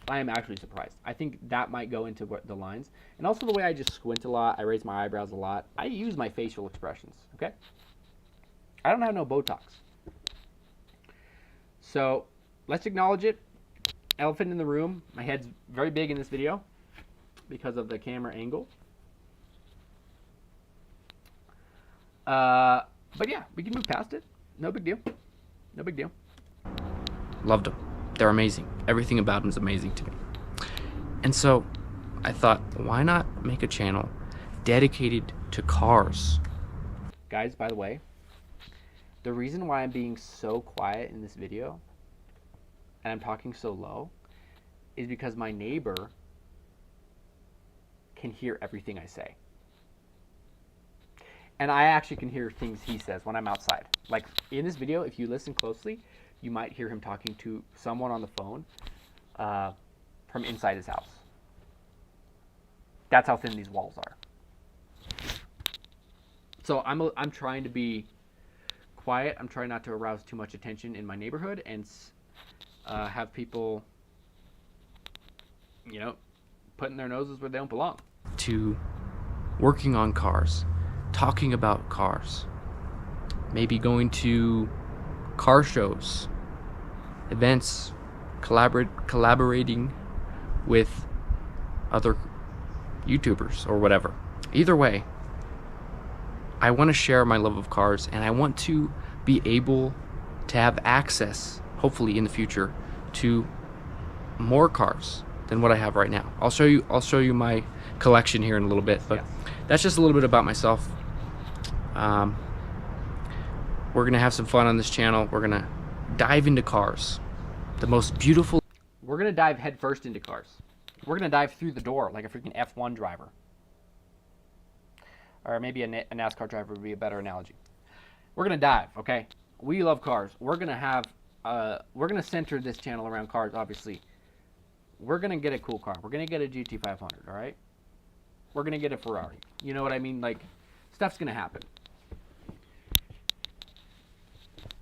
I am actually surprised. I think that might go into the lines. And also the way I just squint a lot. I raise my eyebrows a lot. I use my facial expressions, okay? I don't have no Botox. So let's acknowledge it. Elephant in the room. My head's very big in this video because of the camera angle. But yeah, we can move past it. No big deal. No big deal. Loved them. They're amazing. Everything about them is amazing to me. And so I thought, why not make a channel dedicated to cars? Guys, by the way, the reason why I'm being so quiet in this video and I'm talking so low is because my neighbor can hear everything I say. And I actually can hear things he says when I'm outside. Like in this video, if you listen closely, you might hear him talking to someone on the phone from inside his house. That's how thin these walls are. So I'm trying to be quiet. I'm trying not to arouse too much attention in my neighborhood and have people, you know, putting their noses where they don't belong. To working on cars, talking about cars, maybe going to car shows, events, collaborating with other YouTubers or whatever. Either way, I want to share my love of cars, and I want to be able to have access, hopefully in the future, to more cars than what I have right now. I'll show you my collection here in a little bit, but that's just a little bit about myself. We're gonna have some fun on this channel. We're gonna dive into cars, the most beautiful. We're gonna dive headfirst into cars. We're gonna dive through the door like a freaking F1 driver, or maybe a NASCAR driver would be a better analogy. We're gonna dive, okay? We love cars. We're gonna center this channel around cars. Obviously, we're gonna get a cool car. We're gonna get a GT500, all right? We're gonna get a Ferrari. You know what I mean? Like, stuff's gonna happen.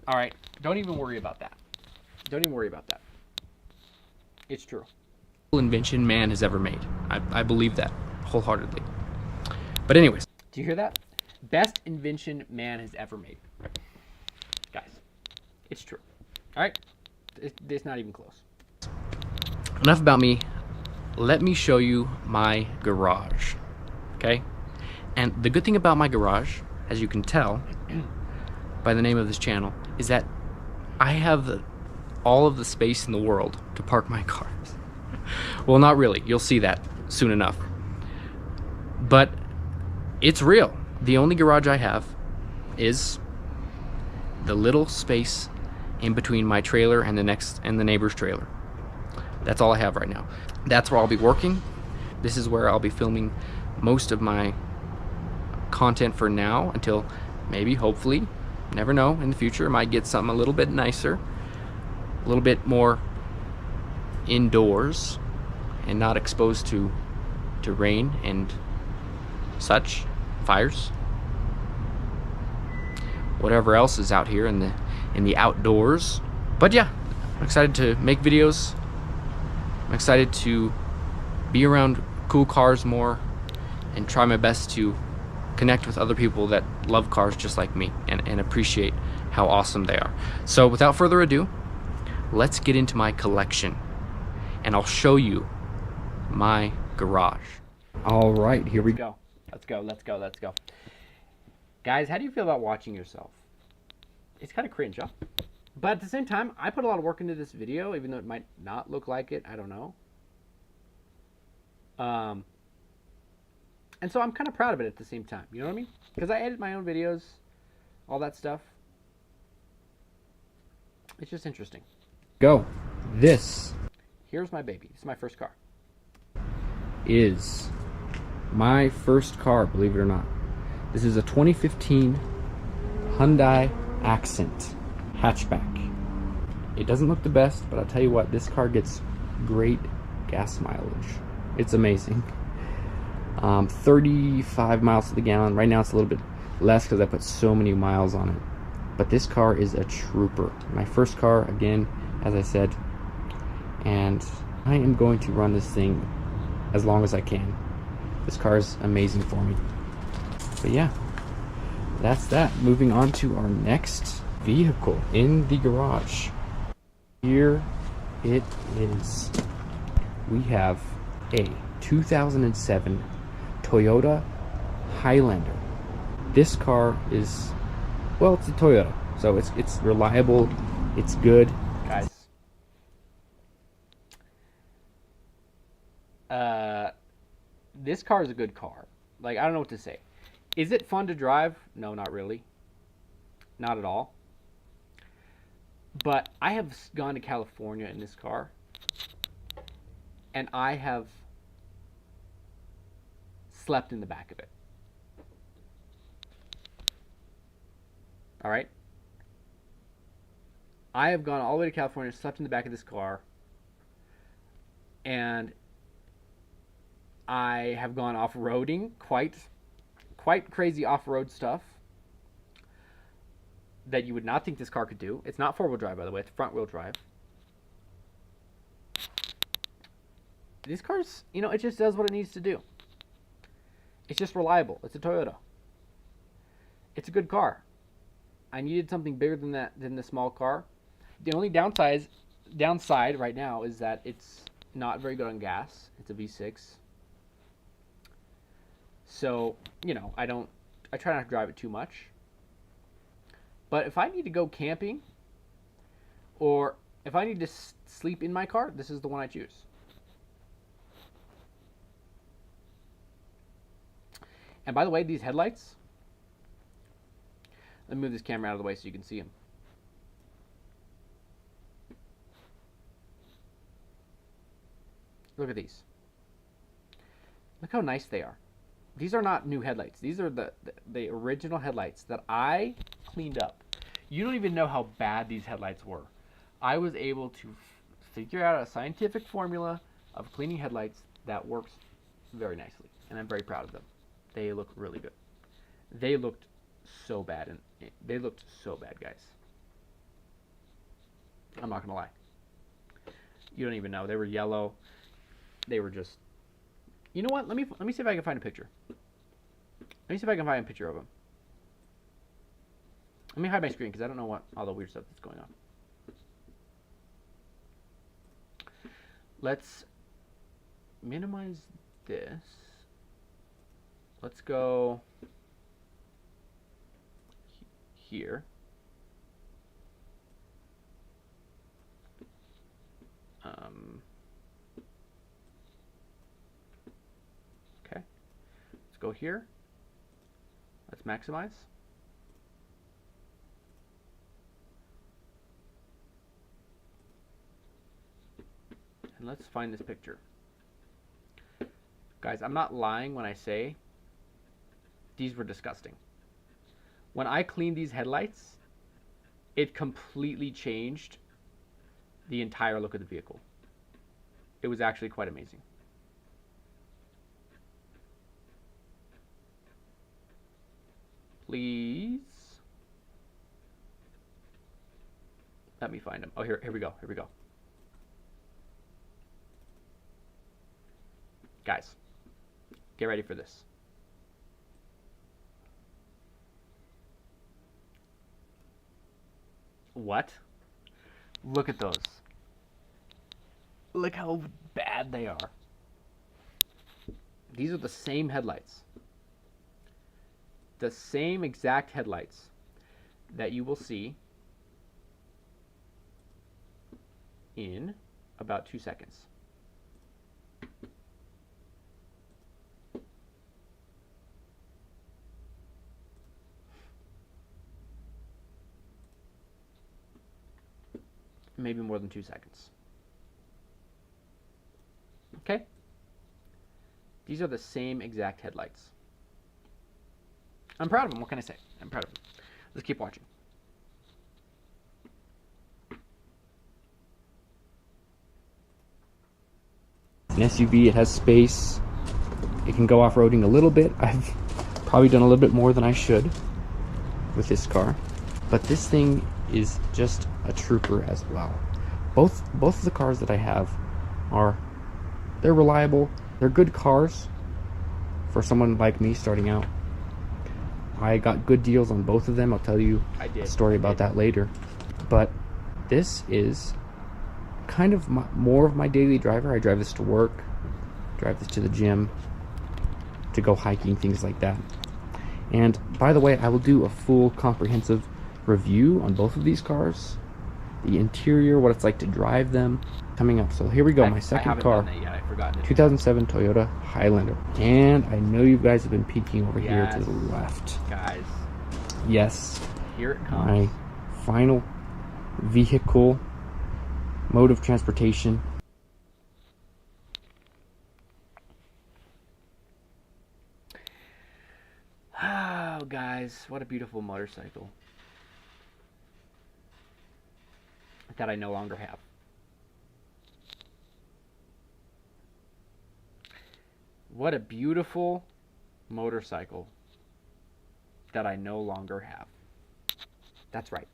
All right, don't even worry about that. Don't even worry about that. It's true. Invention man has ever made. I believe that wholeheartedly. But anyways, do you hear that? Best invention man has ever made. Guys, it's true. All right? It's not even close. Enough about me. Let me show you my garage. Okay? And the good thing about my garage, as you can tell by the name of this channel, is that I have all of the space in the world to park my cars. Well, not really. You'll see that soon enough. But it's real. The only garage I have is the little space in between my trailer and the neighbor's trailer. That's all I have right now. That's where I'll be working. This is where I'll be filming most of my content for now, until maybe, hopefully, never know, in the future I might get something a little bit nicer, a little bit more indoors and not exposed to rain and such, fires, whatever else is out here in the outdoors. But yeah, I'm excited to make videos. I'm excited to be around cool cars more and try my best to connect with other people that love cars just like me and appreciate how awesome they are. So without further ado, let's get into my collection and I'll show you my garage. All right, here we go. Let's go. Guys, how do you feel about watching yourself? It's kind of cringe, huh? But at the same time, I put a lot of work into this video, even though it might not look like it. I don't know. And so I'm kind of proud of it at the same time. You know what I mean? Because I edit my own videos, all that stuff. It's just interesting. Go. Here's my baby. This is my first car. Is my first car, believe it or not. This is a 2015 Hyundai Accent hatchback. It doesn't look the best, but I'll tell you what, this car gets great gas mileage. It's amazing. 35 miles to the gallon. Right now it's a little bit less because I put so many miles on it. But this car is a trooper. My first car, again, as I said. And I am going to run this thing as long as I can. This car is amazing for me. But yeah, that's that. Moving on to our next vehicle in the garage. Here it is. We have a 2007 Toyota Highlander. This car is, well, it's a Toyota, so it's reliable, it's good. Guys, this car is a good car. Like, I don't know what to say. Is it fun to drive? No, not really. Not at all. But I have gone to California in this car, and I have slept in the back of it. All right. I have gone all the way to California, slept in the back of this car, and I have gone off-roading, quite crazy off-road stuff that you would not think this car could do. It's not four-wheel drive, by the way. It's front-wheel drive. These cars, you know, it just does what it needs to do. It's just reliable. It's a Toyota. It's a good car. I needed something bigger than that, than the small car. The only downside right now is that it's not very good on gas. It's a V6. So, you know, I try not to drive it too much. But if I need to go camping, or if I need to sleep in my car, this is the one I choose. And by the way, these headlights, let me move this camera out of the way so you can see them. Look at these. Look how nice they are. These are not new headlights. These are the original headlights that I cleaned up. You don't even know how bad these headlights were. I was able to figure out a scientific formula of cleaning headlights that works very nicely, and I'm very proud of them. They look really good. They looked so bad, and they looked so bad, guys. I'm not gonna lie. You don't even know. They were yellow. They were just. You know what? Let me see if I can find a picture. Let me see if I can find a picture of them. Let me hide my screen because I don't know what all the weird stuff that's going on. Let's minimize this. Let's go here. Okay. Let's go here. Let's maximize. And let's find this picture. Guys, I'm not lying when I say these were disgusting. When I cleaned these headlights, it completely changed the entire look of the vehicle. It was actually quite amazing. Please. Let me find them. Oh, here we go. Here we go. Guys, get ready for this. What? Look at those. Look how bad they are. These are the same headlights. The same exact headlights that you will see in about 2 seconds. Maybe more than 2 seconds. Okay? These are the same exact headlights. I'm proud of them. What can I say? I'm proud of them. Let's keep watching. An SUV, it has space. It can go off-roading a little bit. I've probably done a little bit more than I should with this car. But this thing is just a trooper as well. Both of the cars that I have they're reliable. They're good cars for someone like me starting out. I got good deals on both of them. I'll tell you a story about that later. But this is kind of more of my daily driver. I drive this to work, drive this to the gym, to go hiking, things like that. And by the way, I will do a full comprehensive review on both of these cars, the interior, what it's like to drive them, coming up. So here we go. My second car, 2007 Toyota Highlander. And I know you guys have been peeking over here to the left. Guys. Yes. Here it comes. My final vehicle, mode of transportation. Oh, guys, what a beautiful motorcycle. that I no longer have. What a beautiful motorcycle that I no longer have. That's right.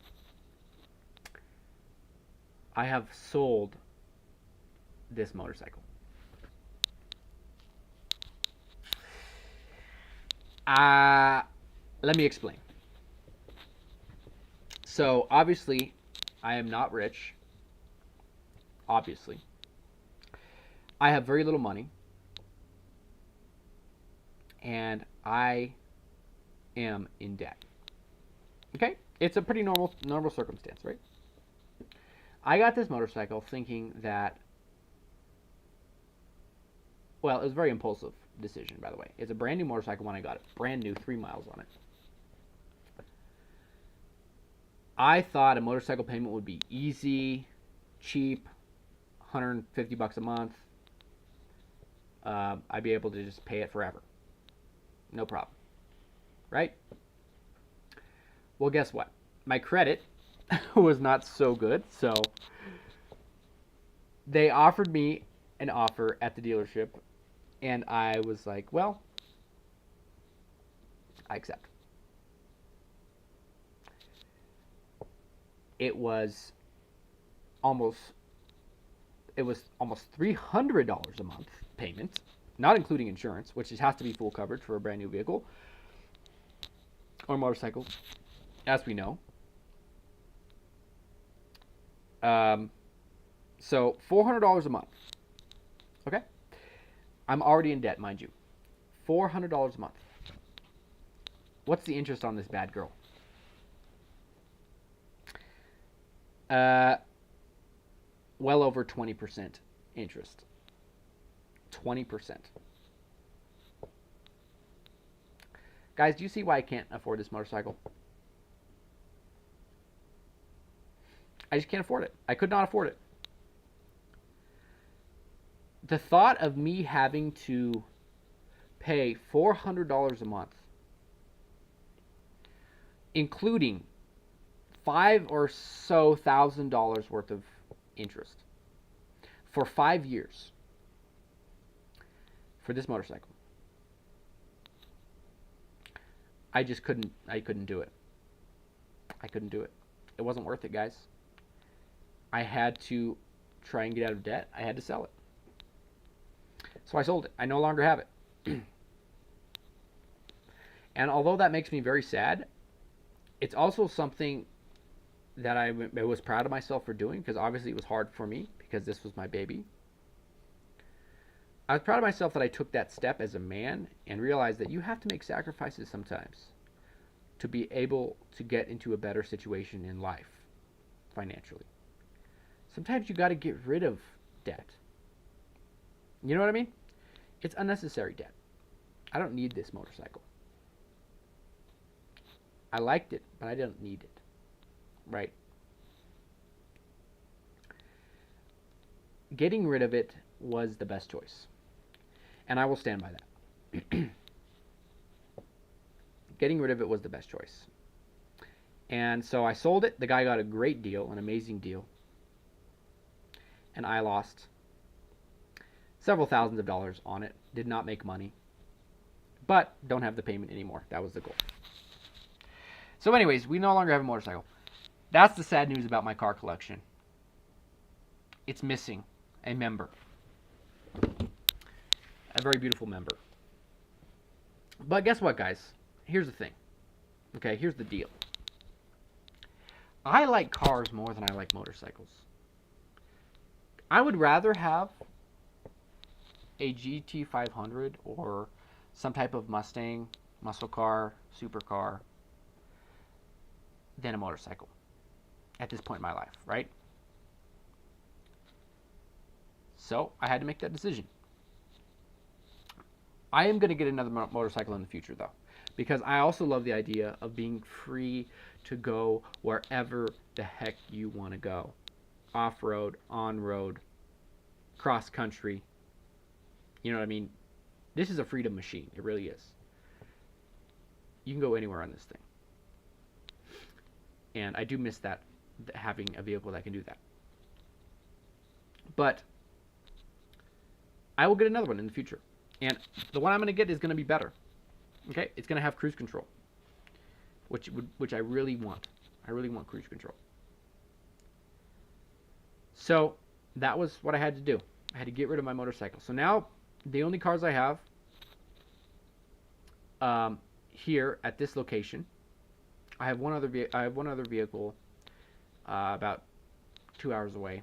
I have sold this motorcycle. Let me explain. So, obviously, I am not rich. Obviously. I have very little money. And I am in debt. Okay? It's a pretty normal circumstance, right? I got this motorcycle thinking that, well, it was a very impulsive decision, by the way. It's a brand new motorcycle when I got it. Brand new, 3 miles on it. I thought a motorcycle payment would be easy, cheap, $150 a month. I'd be able to just pay it forever. No problem. Right? Well, guess what? My credit was not so good, so they offered me an offer at the dealership, and I was like, well, I accept. It was almost $300 a month payment, not including insurance, which has to be full coverage for a brand new vehicle or motorcycle, as we know. So $400 a month. Okay? I'm already in debt, mind you. $400 a month. What's the interest on this bad girl? Well over 20% interest. 20%. Guys, do you see why I can't afford this motorcycle? I just can't afford it. I could not afford it. The thought of me having to pay $400 a month, including $5,000 or so worth of interest for 5 years for this motorcycle, I just couldn't do it. I couldn't do it. It wasn't worth it, guys. I had to try and get out of debt. I had to sell it. So I sold it. I no longer have it. And although that makes me very sad, it's also something that I was proud of myself for doing, because obviously it was hard for me because this was my baby. I was proud of myself that I took that step as a man and realized that you have to make sacrifices sometimes to be able to get into a better situation in life financially. Sometimes you got to get rid of debt. You know what I mean? It's unnecessary debt. I don't need this motorcycle. I liked it, but I don't need it. Right? Getting rid of it was the best choice. And I will stand by that. Getting rid of it was the best choice. And so I sold it. The guy got a great deal, an amazing deal. And I lost several thousands of dollars on it. Did not make money. But don't have the payment anymore. That was the goal. So anyways, we no longer have a motorcycle. That's the sad news about my car collection. It's missing a member. A very beautiful member. But guess what, guys? Here's the thing. Okay, here's the deal. I like cars more than I like motorcycles. I would rather have a GT500 or some type of Mustang, muscle car, supercar than a motorcycle at this point in my life, right? So I had to make that decision. I am going to get another motorcycle in the future, though, because I also love the idea of being free to go wherever the heck you want to go. Off-road, on-road, cross-country. You know what I mean? This is a freedom machine. It really is. You can go anywhere on this thing. And I do miss that, having a vehicle that can do that. But I will get another one in the future. And the one I'm going to get is going to be better. Okay? It's going to have cruise control, which I really want. I really want cruise control. So that was what I had to do. I had to get rid of my motorcycle. So now the only cars I have here at this location, I have one other vehicle about 2 hours away,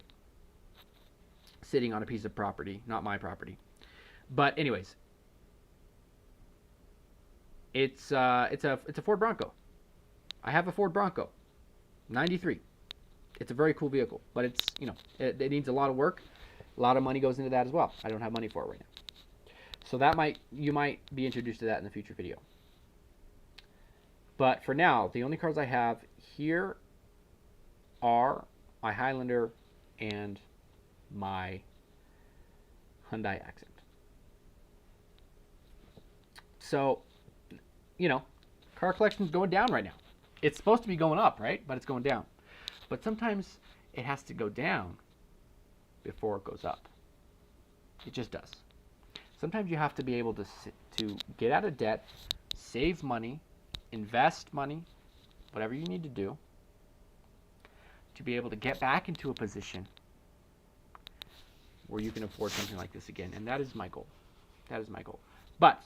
sitting on a piece of property, not my property. But anyways, it's a Ford Bronco. I have a Ford Bronco, 93. It's a very cool vehicle, but it's, it needs a lot of work. A lot of money goes into that as well. I don't have money for it right now. So you might be introduced to that in the future video. But for now, the only cars I have here are my Highlander and my Hyundai Accent. So, car collection's going down right now. It's supposed to be going up, right? But it's going down. But sometimes it has to go down before it goes up. It just does. Sometimes you have to be able to get out of debt, save money, invest money, whatever you need to do, to be able to get back into a position where you can afford something like this again. And that is my goal. That is my goal. But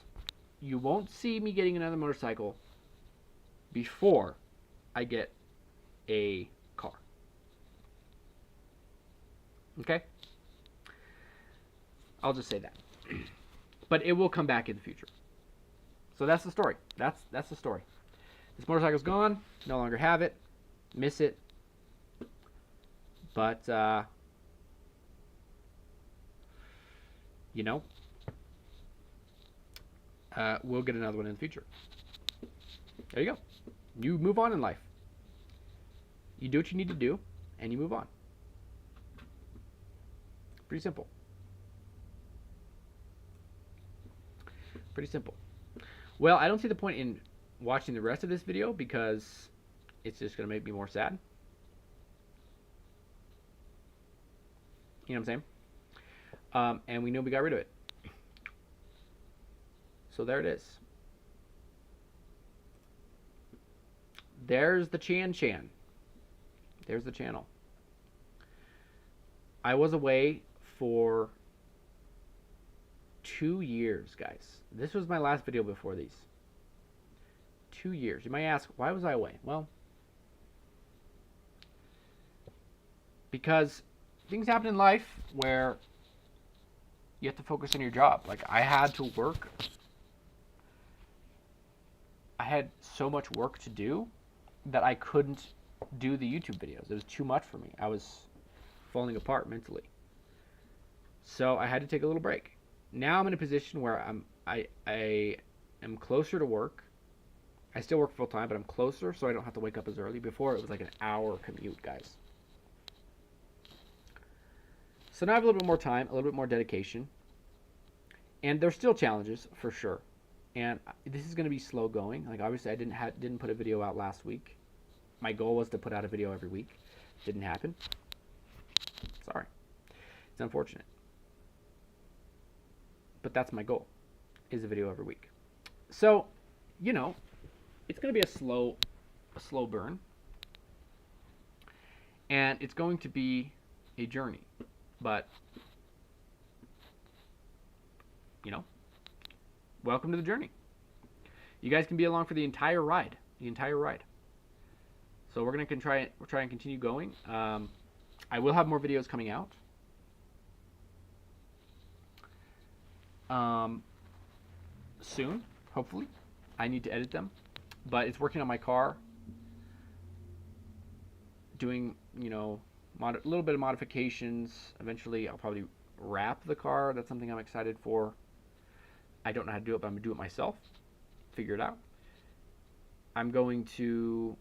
you won't see me getting another motorcycle before I get a car. Okay? I'll just say that. But it will come back in the future. So that's the story. That's the story. This motorcycle's gone. No longer have it. Miss it. But, we'll get another one in the future. There you go. You move on in life. You do what you need to do, and you move on. Pretty simple. Pretty simple. Well, I don't see the point in watching the rest of this video because it's just going to make me more sad. You know what I'm saying? And we know we got rid of it. So there it is. There's the Chan. There's the channel. I was away for 2 years, guys. This was my last video before these. 2 years. You might ask, why was I away? Well, because things happen in life where you have to focus on your job. Like, I had to work. I had so much work to do that I couldn't do the YouTube videos. It was too much for me. I was falling apart mentally. So I had to take a little break. Now I'm in a position where I am closer to work. I still work full time, but I'm closer, so I don't have to wake up as early. Before, it was like an hour commute, guys. So now I have a little bit more time, a little bit more dedication. And there's still challenges, for sure. And this is going to be slow going. Like, obviously, I didn't put a video out last week. My goal was to put out a video every week. Didn't happen. Sorry. It's unfortunate. But that's my goal, is a video every week. So, it's going to be a slow burn. And it's going to be a journey. But, welcome to the journey. You guys can be along for the entire ride. So we're gonna try and continue going. I will have more videos coming out. Soon, hopefully. I need to edit them, but it's working on my car. Doing, a little bit of modifications. Eventually, I'll probably wrap the car. That's something I'm excited for. I don't know how to do it, but I'm going to do it myself. Figure it out. I'm going to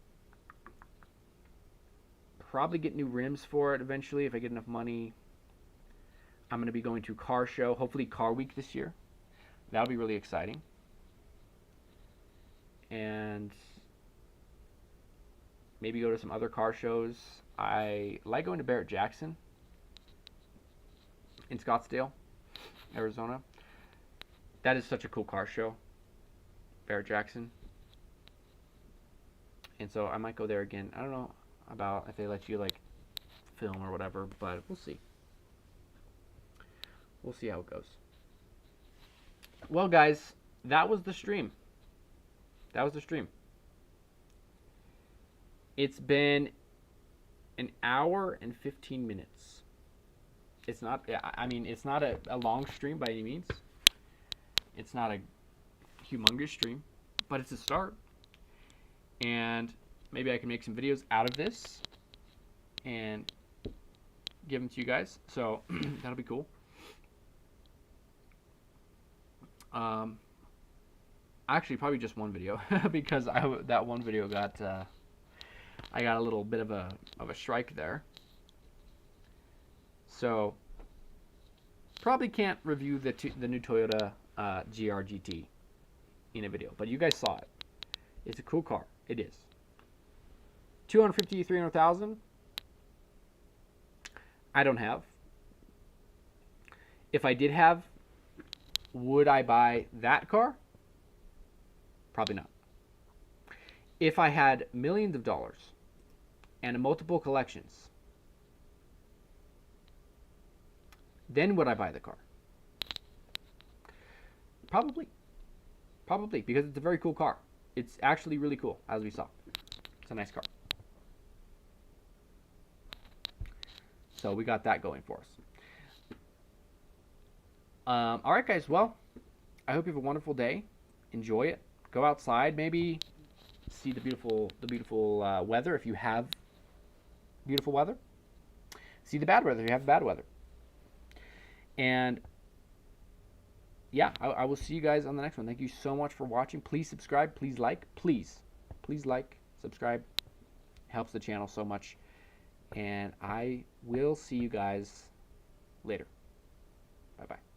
probably get new rims for it eventually if I get enough money. I'm going to be going to car show, hopefully Car Week this year. That'll be really exciting. And maybe go to some other car shows. I like going to Barrett-Jackson. in Scottsdale, Arizona. That is such a cool car show. Barrett-Jackson. And so I might go there again. I don't know about if they let you like film or whatever, but we'll see. We'll see how it goes. Well, guys, that was the stream. That was the stream. It's been an hour and 15 minutes. It's not, I mean, it's not a long stream by any means. It's not a humongous stream, but it's a start. And maybe I can make some videos out of this and give them to you guys. So that'll be cool. Actually, probably just one video because that one video got I got a little bit of a strike there. So probably can't review the new Toyota GR GT in a video, but you guys saw it. It's a cool car. It is. 250, 300,000. I don't have. If I did have, would I buy that car? Probably not. If I had millions of dollars and multiple collections, then would I buy the car? Probably. Probably, because it's a very cool car. It's actually really cool, as we saw. It's a nice car. So we got that going for us. All right, guys. Well, I hope you have a wonderful day. Enjoy it. Go outside. Maybe see the beautiful weather if you have beautiful weather. See the bad weather if you have bad weather. And yeah, I will see you guys on the next one. Thank you so much for watching. Please subscribe. Please like. Please like, subscribe. Helps the channel so much. And I will see you guys later. Bye-bye.